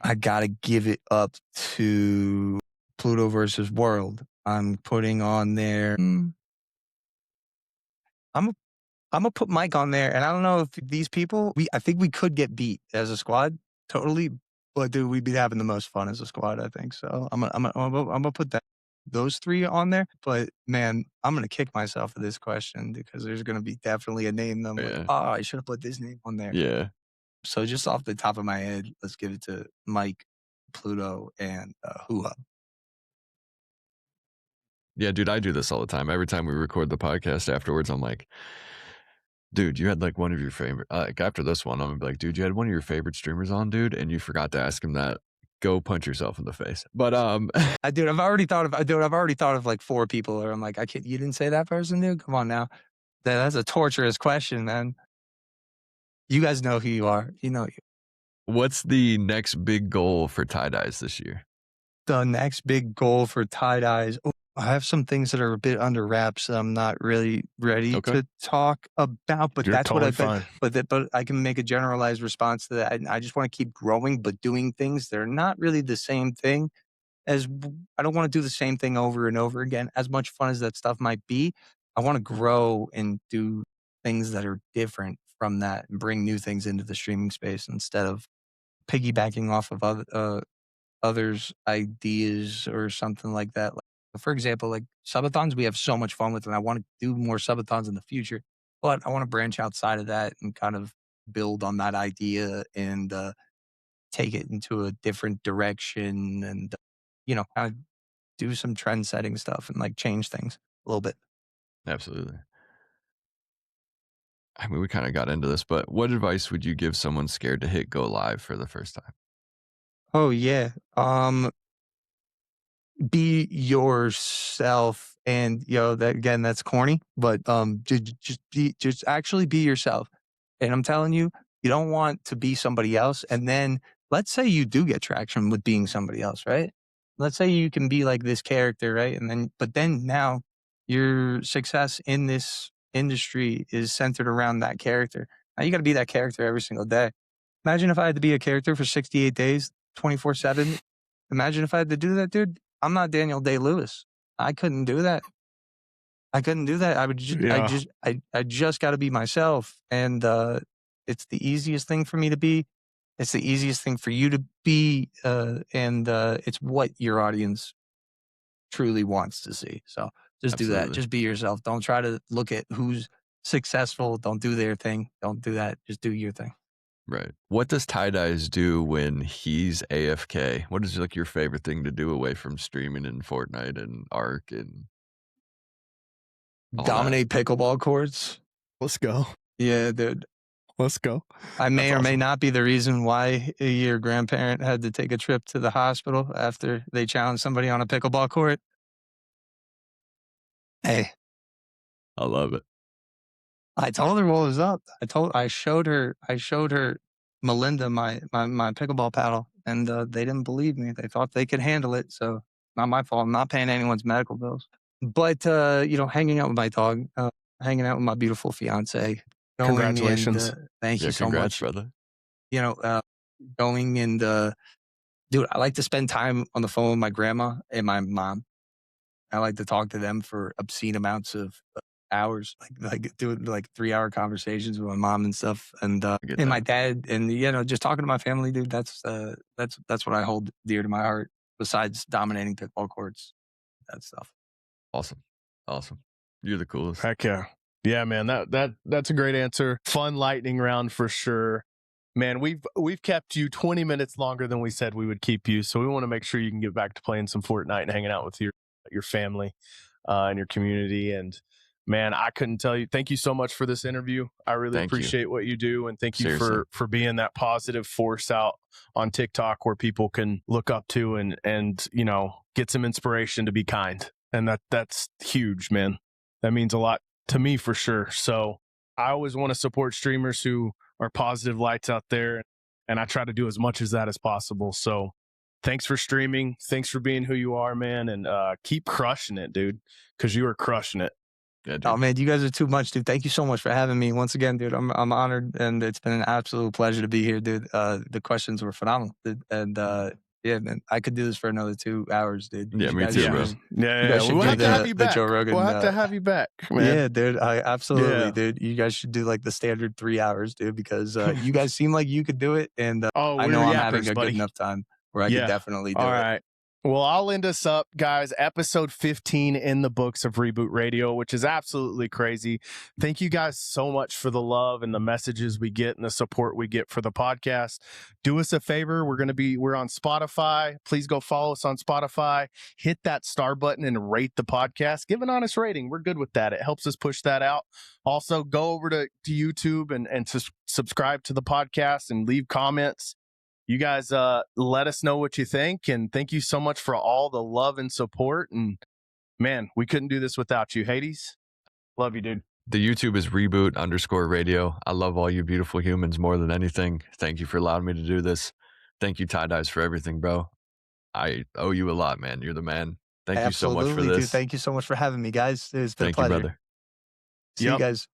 I gotta give it up to Pluto versus World. I'm putting on there. I'm gonna put Mike on there, and I don't know if these people. I think we could get beat as a squad, totally. But dude, we'd be having the most fun as a squad. I think so. I'm gonna put those three on there. But man, I'm gonna kick myself for this question because there's gonna be definitely a name that I'm like, oh, I should have put this name on there. Yeah. So just off the top of my head, let's give it to Mike, Pluto, and Hua. Yeah, dude, I do this all the time. Every time we record the podcast afterwards, I'm like, dude, you had like one of your favorite, like after this one, I'm gonna be like, dude, you had one of your favorite streamers on, dude, and you forgot to ask him that. Go punch yourself in the face. But dude, I've already thought of like 4 people where I'm like, you didn't say that person, dude? Come on now. That's a torturous question, man. You guys know who you are. You know you. What's the next big goal for TieDyez this year? The next big goal for TieDyez. Oh, I have some things that are a bit under wraps that I'm not really ready to talk about, but that's totally what I think. But I can make a generalized response to that. I just want to keep growing, but doing things that are not really the same thing. I don't want to do the same thing over and over again. As much fun as that stuff might be, I want to grow and do things that are different from that and bring new things into the streaming space instead of piggybacking off of others' ideas or something like that. Like, for example, like subathons, we have so much fun with, and I want to do more subathons in the future. But I want to branch outside of that and kind of build on that idea and take it into a different direction and, you know, kind of do some trend setting stuff and like change things a little bit. Absolutely. I mean, we kind of got into this, but what advice would you give someone scared to hit go live for the first time? Oh yeah. Be yourself, and that's corny, but just actually be yourself. And I'm telling you, you don't want to be somebody else. And then let's say you do get traction with being somebody else, right? Let's say you can be like this character, right? But then now your success in this industry is centered around that character. Now you got to be that character every single day. Imagine if I had to be a character for 68 days, 24/7. Imagine if I had to do that, dude. I'm not Daniel Day-Lewis. I couldn't do that. I would just, I just got to be myself. And it's the easiest thing for me to be. It's the easiest thing for you to be. And it's what your audience truly wants to see. So Just do that. Absolutely. Just be yourself. Don't try to look at who's successful. Don't do their thing. Don't do that. Just do your thing. Right. What does TieDyez do when he's AFK? What is like your favorite thing to do away from streaming in Fortnite and Ark and all that? Dominate pickleball courts. Let's go. Yeah, dude. Let's go. I may That's or may awesome. not be the reason why your grandparent had to take a trip to the hospital after they challenged somebody on a pickleball court. Hey, I love it. I told her what was up. I showed her Melinda my pickleball paddle, and they didn't believe me. They thought they could handle it, so not my fault. I'm not paying anyone's medical bills. But hanging out with my dog, hanging out with my beautiful fiance. Congratulations. Thank you so Congrats, much. brother. Going and dude, I like to spend time on the phone with my grandma and my mom. I like to talk to them for obscene amounts of hours, like doing like 3-hour conversations with my mom and stuff, and my dad, and just talking to my family, dude. That's what I hold dear to my heart. Besides dominating pickleball courts, that stuff. Awesome. You're the coolest. Heck yeah. Yeah, man. That's a great answer. Fun lightning round for sure. Man, we've kept you 20 minutes longer than we said we would keep you, so we want to make sure you can get back to playing some Fortnite and hanging out with your family and your community. And man, I couldn't tell you. Thank you so much for this interview. I really appreciate what you do, and thank you for being that positive force out on TikTok where people can look up to and get some inspiration to be kind. And that's huge, man. That means a lot to me for sure. So I always want to support streamers who are positive lights out there, and I try to do as much as that as possible. So thanks for streaming. Thanks for being who you are, man, and keep crushing it, dude, because you are crushing it. Yeah, dude. Oh man, you guys are too much, dude. Thank you so much for having me once again, dude. I'm honored, and it's been an absolute pleasure to be here, dude. The questions were phenomenal, dude. And yeah, man, I could do this for another 2 hours, dude. Yeah, me too, bro. Yeah. We'll have to have you back. Joe Rogan, we'll have to have you back, man. Yeah, dude. Absolutely, dude. You guys should do like the standard 3 hours, dude, because you guys seem like you could do it, and I know I'm having a good enough time where I could definitely do it. All right. Well, I'll end us up, guys. Episode 15 in the books of Reboot Radio, which is absolutely crazy. Thank you guys so much for the love and the messages we get and the support we get for the podcast. Do us a favor. We're on Spotify. Please go follow us on Spotify. Hit that star button and rate the podcast. Give an honest rating. We're good with that. It helps us push that out. Also, go over to YouTube and subscribe to the podcast and leave comments. You guys let us know what you think, and thank you so much for all the love and support. And man, we couldn't do this without you. Hades, love you, dude. The YouTube is reboot_radio. I love all you beautiful humans more than anything. Thank you for allowing me to do this. Thank you, TieDyez, for everything, bro. I owe you a lot, man. You're the man. Thank you so much for this. Dude, thank you so much for having me, guys. It's been a Thank you, pleasure. brother. See you guys.